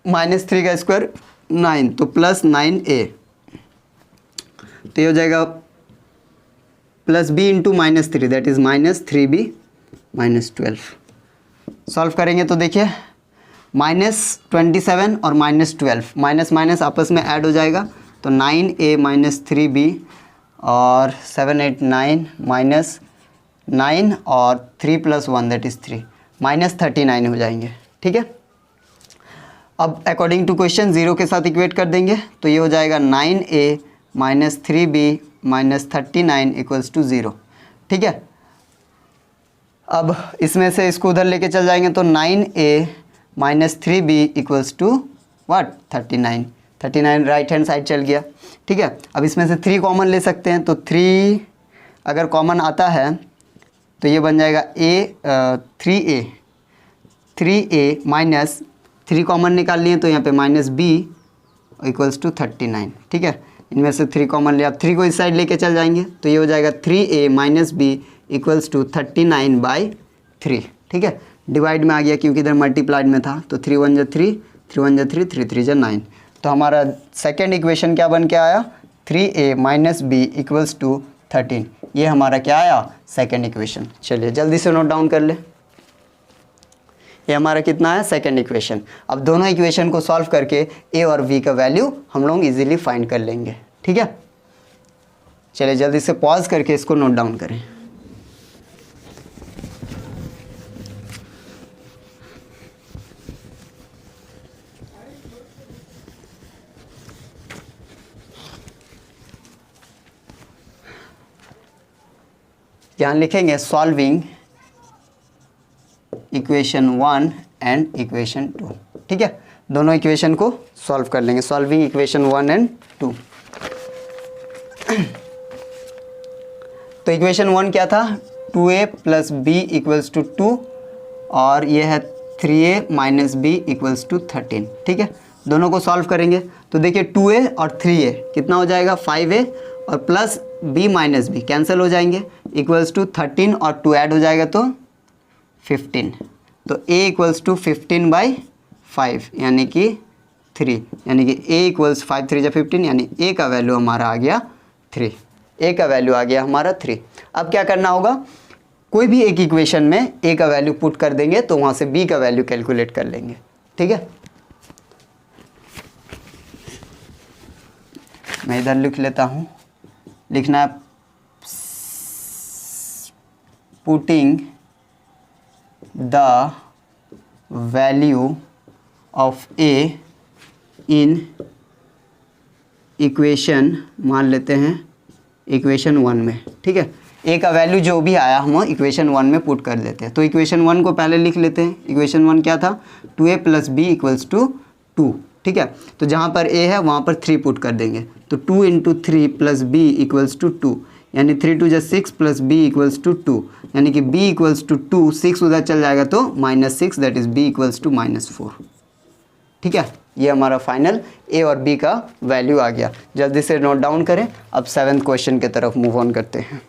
-3 का स्क्वायर 9 तो प्लस 9a, तो ये हो जाएगा plus b into -3 that is -3b -12। Solve करेंगे तो देखिए -27 और -12 माइनस माइनस आपस में ऐड हो जाएगा, तो 9a -3b और 7 8 9 -9 और 3 + 1 दैट इज़ 3 -39 हो जाएंगे। ठीक है, अब अकॉर्डिंग टू क्वेश्चन 0 के साथ इक्वेट कर देंगे तो ये हो जाएगा 9a -3b -39 इक्वल्स टू 0। ठीक है, अब इसमें से इसको उधर लेके चल जाएंगे तो 9a -3b equals to what 39 right hand side चल गया। ठीक है, अब इसमें से 3 कॉमन ले सकते हैं, तो 3 अगर कॉमन आता है तो ये बन जाएगा 3a माइनस 3 कॉमन निकाल लिए तो यहाँ पे -b इक्वल्स टू 39। ठीक है, इनमें से 3 कॉमन लिया, अब 3 को इस साइड लेके चल जाएंगे तो ये हो जाएगा 3a - b इक्वल्स टू 39/3। ठीक है, डिवाइड में आ गया क्योंकि इधर मल्टीप्लाइड में था, तो 3 1 3 3 1 3 3 3 9। तो हमारा सेकेंड इक्वेशन क्या बन के आया 3a - b इक्वल्स टू 13। ये हमारा क्या आया सेकेंड इक्वेशन। चलिए जल्दी से नोट डाउन कर ले, ये हमारा कितना है सेकेंड इक्वेशन। अब दोनों इक्वेशन को सॉल्व करके a और b का वैल्यू हम लोग इजीली फाइंड कर लेंगे। ठीक है, चलिए जल्दी से पॉज करके इसको नोट डाउन करें। यहाँ लिखेंगे सॉल्विंग इक्वेशन 1 एंड इक्वेशन 2, ठीक है। दोनों इक्वेशन को सॉल्व कर लेंगे, सॉल्विंग इक्वेशन 1 एंड 2। तो इक्वेशन 1 क्या था, 2a plus B equals to 2 और ये है 3a minus B equals to 13, ठीक है। दोनों को सॉल्व करेंगे तो देखिए 2a और 3a कितना हो जाएगा 5a और plus b minus B cancel हो जाएंगे इक्वल्स टू 13 और 2 ऐड हो जाएगा तो 15। तो a इक्वल्स टू 15/5 यानी कि 3, यानी कि a इक्वल्स 5 3 15 यानी a का वैल्यू हमारा आ गया 3, a का वैल्यू आ गया हमारा 3। अब क्या करना होगा, कोई भी एक इक्वेशन में a का वैल्यू पुट कर देंगे तो वहाँ से b का वैल्यू कैलकुलेट कर लेंगे, ठीक है। मैं इधर लिख लेता हूँ, लिखना है putting the value of a in equation, मान लेते हैं इक्वेशन 1 में, ठीक है। a का वैल्यू जो भी आया हम इक्वेशन 1 में पुट कर देते हैं। तो इक्वेशन 1 को पहले लिख लेते हैं। इक्वेशन 1 क्या था, 2a plus B equals to 2, ठीक है। तो जहाँ पर a है वहाँ पर 3 पुट कर देंगे, तो 2 into 3 plus B equals to 2 यानी 3 2 6 प्लस b इक्वल्स टू 2 यानी कि b इक्वल्स टू 2, 6 उधर चल जाएगा तो -6 that is b equals to -4, ठीक है। ये हमारा फाइनल a और b का वैल्यू आ गया। जल्दी से नोट डाउन करें। अब 7th क्वेश्चन की तरफ मूव ऑन करते हैं।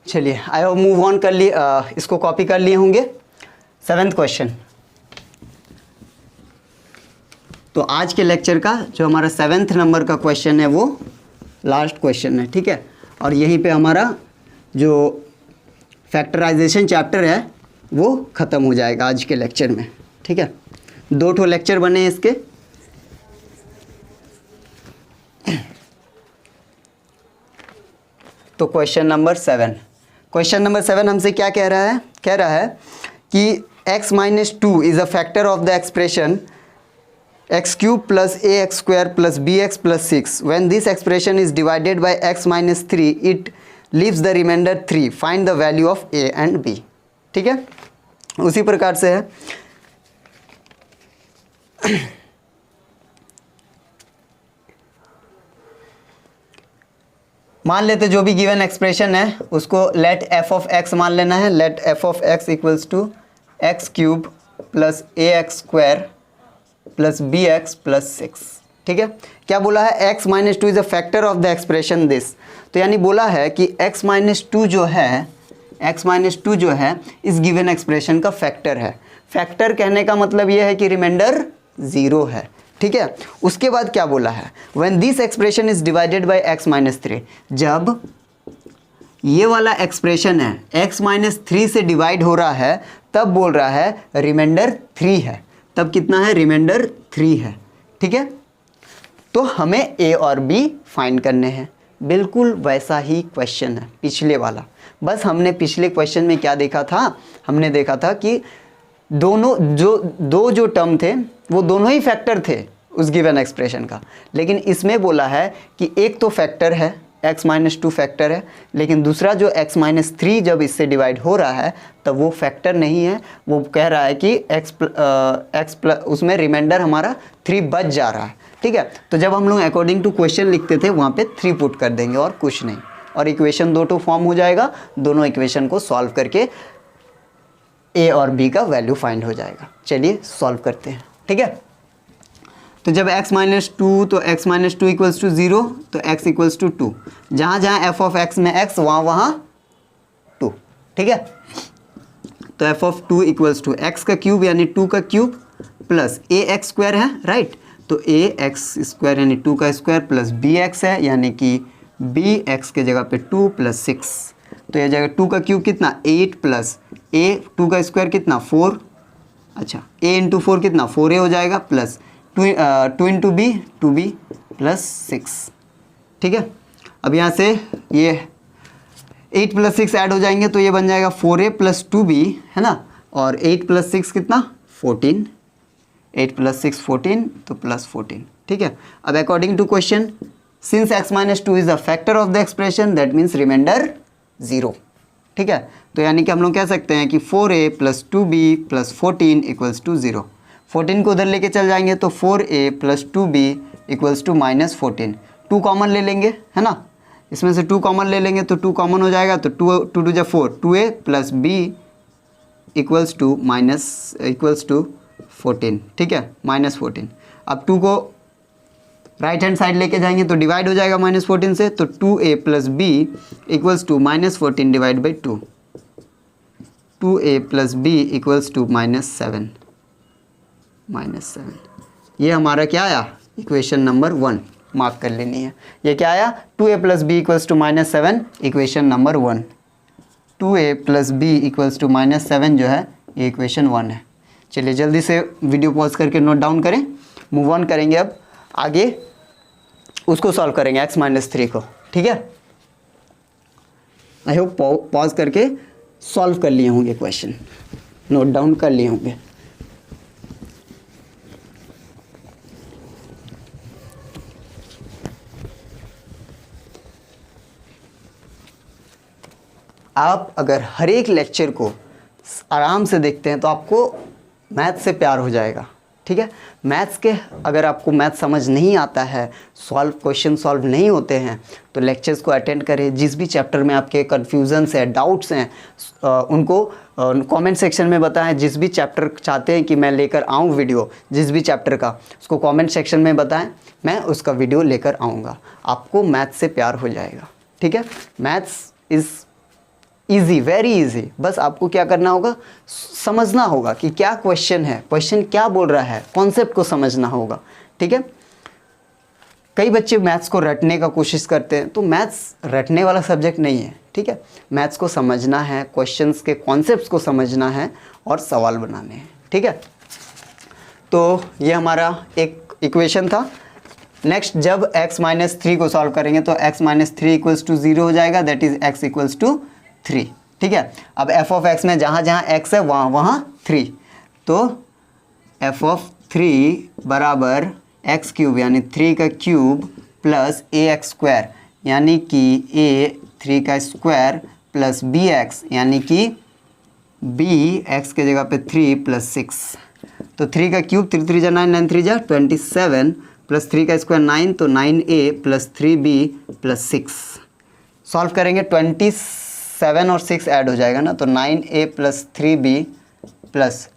चलिए आई होप मूव ऑन कर लिए, इसको कॉपी कर लिए होंगे। 7th question. तो आज के लेक्चर का जो हमारा 7th नंबर का क्वेश्चन है वो लास्ट क्वेश्चन है, ठीक है। और यहीं पे हमारा जो फैक्टराइजेशन चैप्टर है वो ख़त्म हो जाएगा आज के लेक्चर में, ठीक है। 2 ठो लेक्चर बने हैं इसके। तो क्वेश्चन नंबर 7, क्वेश्चन नंबर 7 हमसे क्या कह रहा है, कह रहा है कि x minus 2 is a factor of the expression x cube plus A x square plus B x plus 6 when this expression is divided by x minus 3 it leaves the remainder 3, find the value of a and b, ठीक है। उसी प्रकार से है मान लेते जो भी गिवन एक्सप्रेशन है उसको लेट f ऑफ x मान लेना है। Let f of x equals to x cube plus A x square plus B x plus 6, ठीक है। क्या बोला है, x minus 2 is a factor of the expression this. तो यानी बोला है कि x माइनस 2 जो है, x माइनस 2 जो है इस गिवन एक्सप्रेशन का फैक्टर है। फैक्टर कहने का मतलब ये है कि रिमाइंडर 0 है, ठीक है। उसके बाद क्या बोला है, when this expression is divided by x minus 3, जब ये वाला एक्सप्रेशन है x माइनस 3 से डिवाइड हो रहा है तब बोल रहा है रिमाइंडर 3 है। तब कितना है, रिमाइंडर 3 है, ठीक है। तो हमें a और b फाइंड करने हैं। बिल्कुल वैसा ही क्वेश्चन है पिछले वाला, बस हमने पिछले क्वेश्चन में क्या देखा था, हमने देखा था कि दोनों जो टर्म थे वो दोनों ही फैक्टर थे उस गिवन एक्सप्रेशन का। लेकिन इसमें बोला है कि एक तो फैक्टर है, x माइनस 2 फैक्टर है, लेकिन दूसरा जो x माइनस 3 जब इससे डिवाइड हो रहा है तब वो फैक्टर नहीं है। वो कह रहा है कि x उसमें रिमाइंडर हमारा 3 बच जा रहा है, ठीक है। तो जब हम लोग अकॉर्डिंग टू क्वेश्चन लिखते थे वहाँ पे 3 पुट कर देंगे और कुछ नहीं, और इक्वेशन 2 टू फॉर्म हो जाएगा। दोनों इक्वेशन को सॉल्व करके a और b का वैल्यू फाइंड हो जाएगा। चलिए सॉल्व करते हैं, ठीक है। तो जब x माइनस 2 तो x माइनस 2 इक्वल्स टू 0 तो x इक्वल्स टू 2, जहाँ जहाँ f ऑफ x में x वहाँ 2, ठीक है। तो f of 2 equals to x का क्यूब यानी 2 का क्यूब प्लस ए एक्स स्क्वायर है, राइट। तो ए एक्स स्क्वायर यानी 2 का स्क्वायर प्लस बी एक्स है यानी कि बी एक्स के जगह पे 2 + 6। तो यह जगह 2 का क्यूब कितना 8 प्लस ए 2 का स्क्वायर कितना 4, अच्छा a इंटू 4 कितना 4a हो जाएगा plus 2 into B 2b plus 6, ठीक है। अब यहाँ से ये 8 + 6 ऐड हो जाएंगे तो ये बन जाएगा 4a + 2b, है ना। और 8 + 6 कितना 14, 8 + 6 14 तो +14, ठीक है। अब according to question since x - 2 is the factor of the expression that means remainder 0, ठीक है। तो यानी कि हम लोग कह सकते हैं कि 4a + 2b + 14 = 0। 14 को उधर लेके चल जाएंगे तो 4a + 2b = -14। 2 कॉमन ले लेंगे, है ना, इसमें से 2 कॉमन ले लेंगे तो 2 कॉमन हो जाएगा तो 2 2 = 4, 2a + b = -14, ठीक है, -14। अब 2 को राइट हैंड साइड लेके जाएंगे तो डिवाइड हो जाएगा -14 से, तो 2a + b = -14 / 2, 2a + b = -7। ये हमारा क्या आया इक्वेशन नंबर 1, मार्क कर लेनी है। ये क्या आया 2a + b = -7, equation number 1। 2a + b = -7 जो है ये इक्वेशन 1 है। चलिए जल्दी से वीडियो पॉज करके नोट डाउन करें, मूव ऑन करेंगे। अब आगे उसको सॉल्व करेंगे x - 3 को, ठीक है। आई होप पॉज करके सॉल्व कर लिए होंगे, क्वेश्चन नोट डाउन कर लिए होंगे। आप अगर हर एक लेक्चर को आराम से देखते हैं तो आपको मैथ से प्यार हो जाएगा, ठीक है। मैथ्स के अगर आपको मैथ समझ नहीं आता है, क्वेश्चन सॉल्व नहीं होते हैं तो लेक्चर्स को अटेंड करें। जिस भी चैप्टर में आपके कन्फ्यूजन्स हैं, डाउट्स हैं, उनको कमेंट सेक्शन में बताएं। जिस भी चैप्टर चाहते हैं कि मैं लेकर आऊँ वीडियो, जिस भी चैप्टर का, उसको कमेंट सेक्शन में बताएं, मैं उसका वीडियो लेकर आऊँगा। आपको मैथ से प्यार हो जाएगा, ठीक है। Maths is easy, very easy. बस आपको क्या करना होगा, समझना होगा कि क्या क्वेश्चन है, क्वेश्चन क्या बोल रहा है, कॉन्सेप्ट को समझना होगा, ठीक है। कई बच्चे मैथ्स को रटने का कोशिश करते हैं, तो मैथ्स रटने वाला सब्जेक्ट नहीं है, ठीक है। मैथ्स को समझना है, क्वेश्चंस के कॉन्सेप्ट्स को समझना है और सवाल बनाने हैं, ठीक है। तो ये हमारा एक इक्वेशन था। नेक्स्ट जब x - 3 को सॉल्व करेंगे तो x - 3 = 0 हो जाएगा, दैट इज x = 3, ठीक है। अब f(x) में जहाँ जहाँ x है वहाँ वहाँ 3, तो f(3) = x³ यानी 3 का क्यूब प्लस ax² यानी कि a3 का स्क्वायर प्लस bx यानी कि bx के जगह पे 3 + 6। तो 3 का क्यूब 3 3 9 9 3 27 प्लस 3 का स्क्वायर 9, तो 9a + 3b + 6। सॉल्व करेंगे 27 और 6 ऐड हो जाएगा ना, तो 9a + 3b +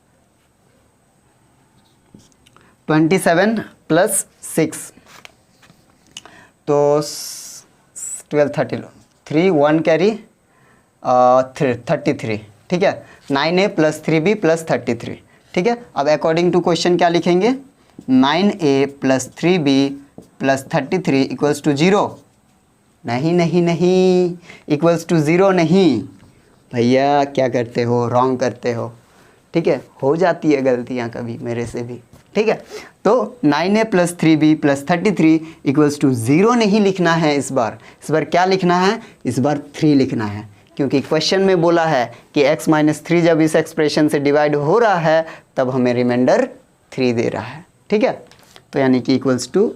27 + 6 तो 12 30 3 1 कैरी 33, ठीक है। 9a + 3b + 33, ठीक है। अब अकॉर्डिंग टू क्वेश्चन क्या लिखेंगे, 9a + 3b + 33 = 0। नहीं नहीं नहीं, =0 नहीं भैया, क्या करते हो, रॉन्ग करते हो, ठीक है। हो जाती है गलतियाँ कभी मेरे से भी, ठीक है। तो 9a + 3b + 33 = 0 नहीं लिखना है इस बार क्या लिखना है, इस बार 3 लिखना है, क्योंकि क्वेश्चन में बोला है कि x - 3 जब इस एक्सप्रेशन से डिवाइड हो रहा है तब हमें रिमाइंडर 3 दे रहा है, ठीक है। तो यानी कि =3,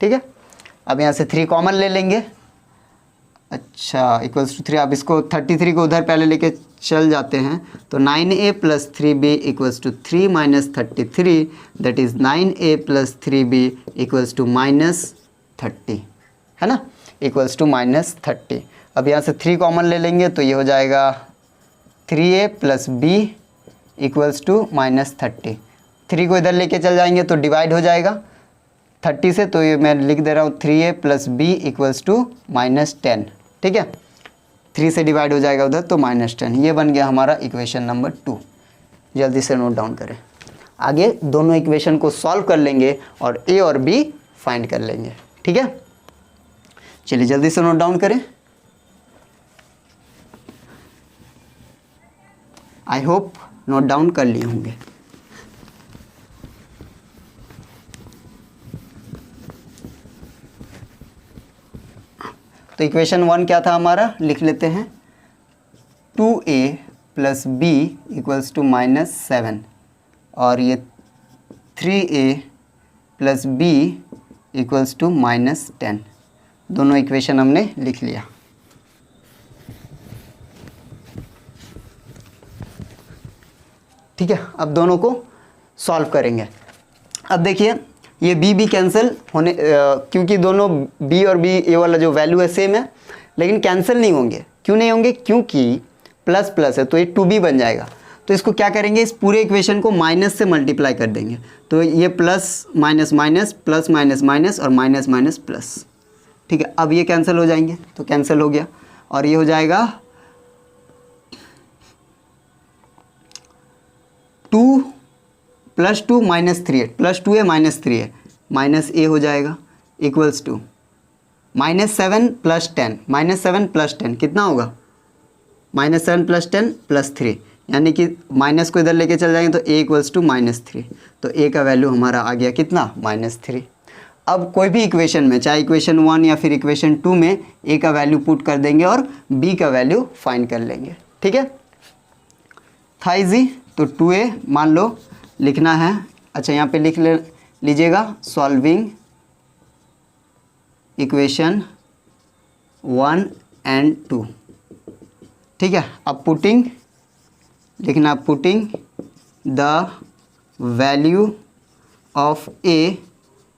ठीक है। अब यहाँ से 3 कॉमन ले लेंगे, अच्छा =3। अब इसको 33 को उधर पहले लेके चल जाते हैं, तो 9a + 3b = 3 - 33, that is 9a + 3b = -30, है ना, -30। अब यहाँ से 3 कॉमन ले लेंगे तो ये हो जाएगा 3a + b = -30। 3 को इधर लेके चल जाएंगे तो डिवाइड हो जाएगा 30 से, तो ये मैं लिख दे रहा हूँ 3a + b = -10, ठीक है। 3 से डिवाइड हो जाएगा उधर तो -10। ये बन गया हमारा इक्वेशन नंबर 2। जल्दी से नोट डाउन करें। आगे दोनों इक्वेशन को सॉल्व कर लेंगे और ए और बी फाइंड कर लेंगे। ठीक है, चलिए जल्दी से नोट डाउन करें। आई होप नोट डाउन कर लिए होंगे। तो इक्वेशन 1 क्या था हमारा, लिख लेते हैं। 2a plus B equals to -7 और ये 3a plus B equals to -10। दोनों इक्वेशन हमने लिख लिया। ठीक है, अब दोनों को सॉल्व करेंगे। अब देखिए ये b कैंसिल होने क्योंकि दोनों b और b ये वाला जो वैल्यू है सेम है, लेकिन कैंसिल नहीं होंगे। क्यों नहीं होंगे, क्योंकि प्लस प्लस है तो ये 2b बन जाएगा। तो इसको क्या करेंगे, इस पूरे इक्वेशन को माइनस से मल्टीप्लाई कर देंगे। तो ये plus minus minus plus minus minus और माइनस माइनस प्लस। ठीक है, अब ये कैंसिल हो जाएंगे तो कैंसिल हो गया और ये हो जाएगा 2 + 2 -3 plus 2a -3a minus a हो जाएगा इक्वल्स टू -7 + 10 -7 + 10 कितना होगा, -7 + 10 + 3 यानी कि माइनस को इधर लेके चल जाएंगे तो a इक्वल्स टू -3। तो a का वैल्यू हमारा आ गया कितना, -3। अब कोई भी इक्वेशन में, चाहे इक्वेशन 1 या फिर इक्वेशन 2 में a का वैल्यू पुट कर देंगे और b का वैल्यू फाइंड कर लेंगे। ठीक है, था इजी। तो 2a मान लो लिखना है, अच्छा यहाँ पे लिख लीजिएगा सॉल्विंग इक्वेशन 1 एंड 2। ठीक है, अब पुटिंग लिखना, putting the value of a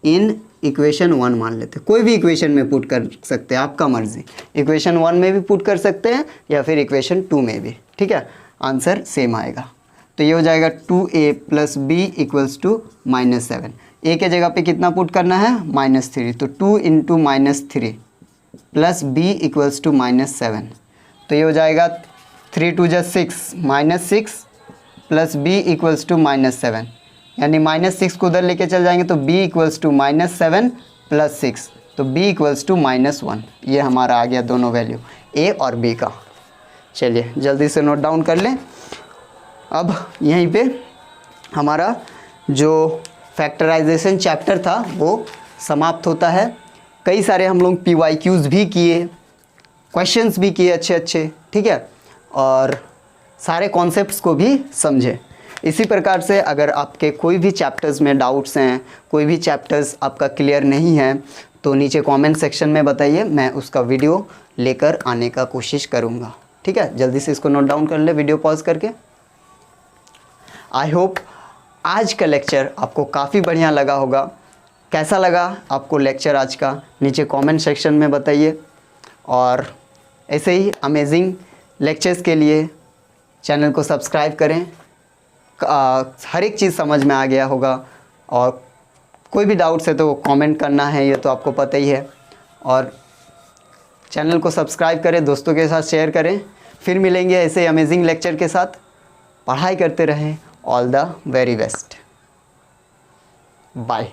in equation 1 मान लेते हैं। कोई भी इक्वेशन में पुट कर सकते हैं, आपका मर्जी। इक्वेशन 1 में भी पुट कर सकते हैं या फिर इक्वेशन 2 में भी। ठीक है, आंसर सेम आएगा। तो ये हो जाएगा 2a + b equals to -7। a के जगह पे कितना पुट करना है, -3। तो 2 × -3 प्लस b इक्वल्स टू -7। तो ये हो जाएगा 3 × 2 = 6 -6 प्लस b इक्वल्स टू -7 यानी -6 को उधर लेके चल जाएंगे तो b इक्वल्स टू -7 + 6 तो b इक्वल्स टू -1। ये हमारा आ गया दोनों वैल्यू a और b का। चलिए जल्दी से नोट डाउन कर लें। अब यहीं पे हमारा जो फैक्टराइजेशन चैप्टर था वो समाप्त होता है। कई सारे हम लोग PYQs भी किए, क्वेश्चंस भी किए अच्छे अच्छे। ठीक है, और सारे कॉन्सेप्ट्स को भी समझे। इसी प्रकार से अगर आपके कोई भी चैप्टर्स में डाउट्स हैं, कोई भी चैप्टर्स आपका क्लियर नहीं है तो नीचे कमेंट सेक्शन में बताइए, मैं उसका वीडियो लेकर आने का कोशिश करूँगा। ठीक है, जल्दी से इसको नोट डाउन कर ले वीडियो पॉज करके। आई होप आज का लेक्चर आपको काफ़ी बढ़िया लगा होगा। कैसा लगा आपको लेक्चर आज का, नीचे कमेंट सेक्शन में बताइए। और ऐसे ही अमेजिंग लेक्चर्स के लिए चैनल को सब्सक्राइब करें। हर एक चीज़ समझ में आ गया होगा और कोई भी डाउट्स है तो कमेंट करना है, ये तो आपको पता ही है। और चैनल को सब्सक्राइब करें, दोस्तों के साथ शेयर करें। फिर मिलेंगे ऐसे अमेजिंग लेक्चर के साथ। पढ़ाई करते रहें। All the very best. Bye.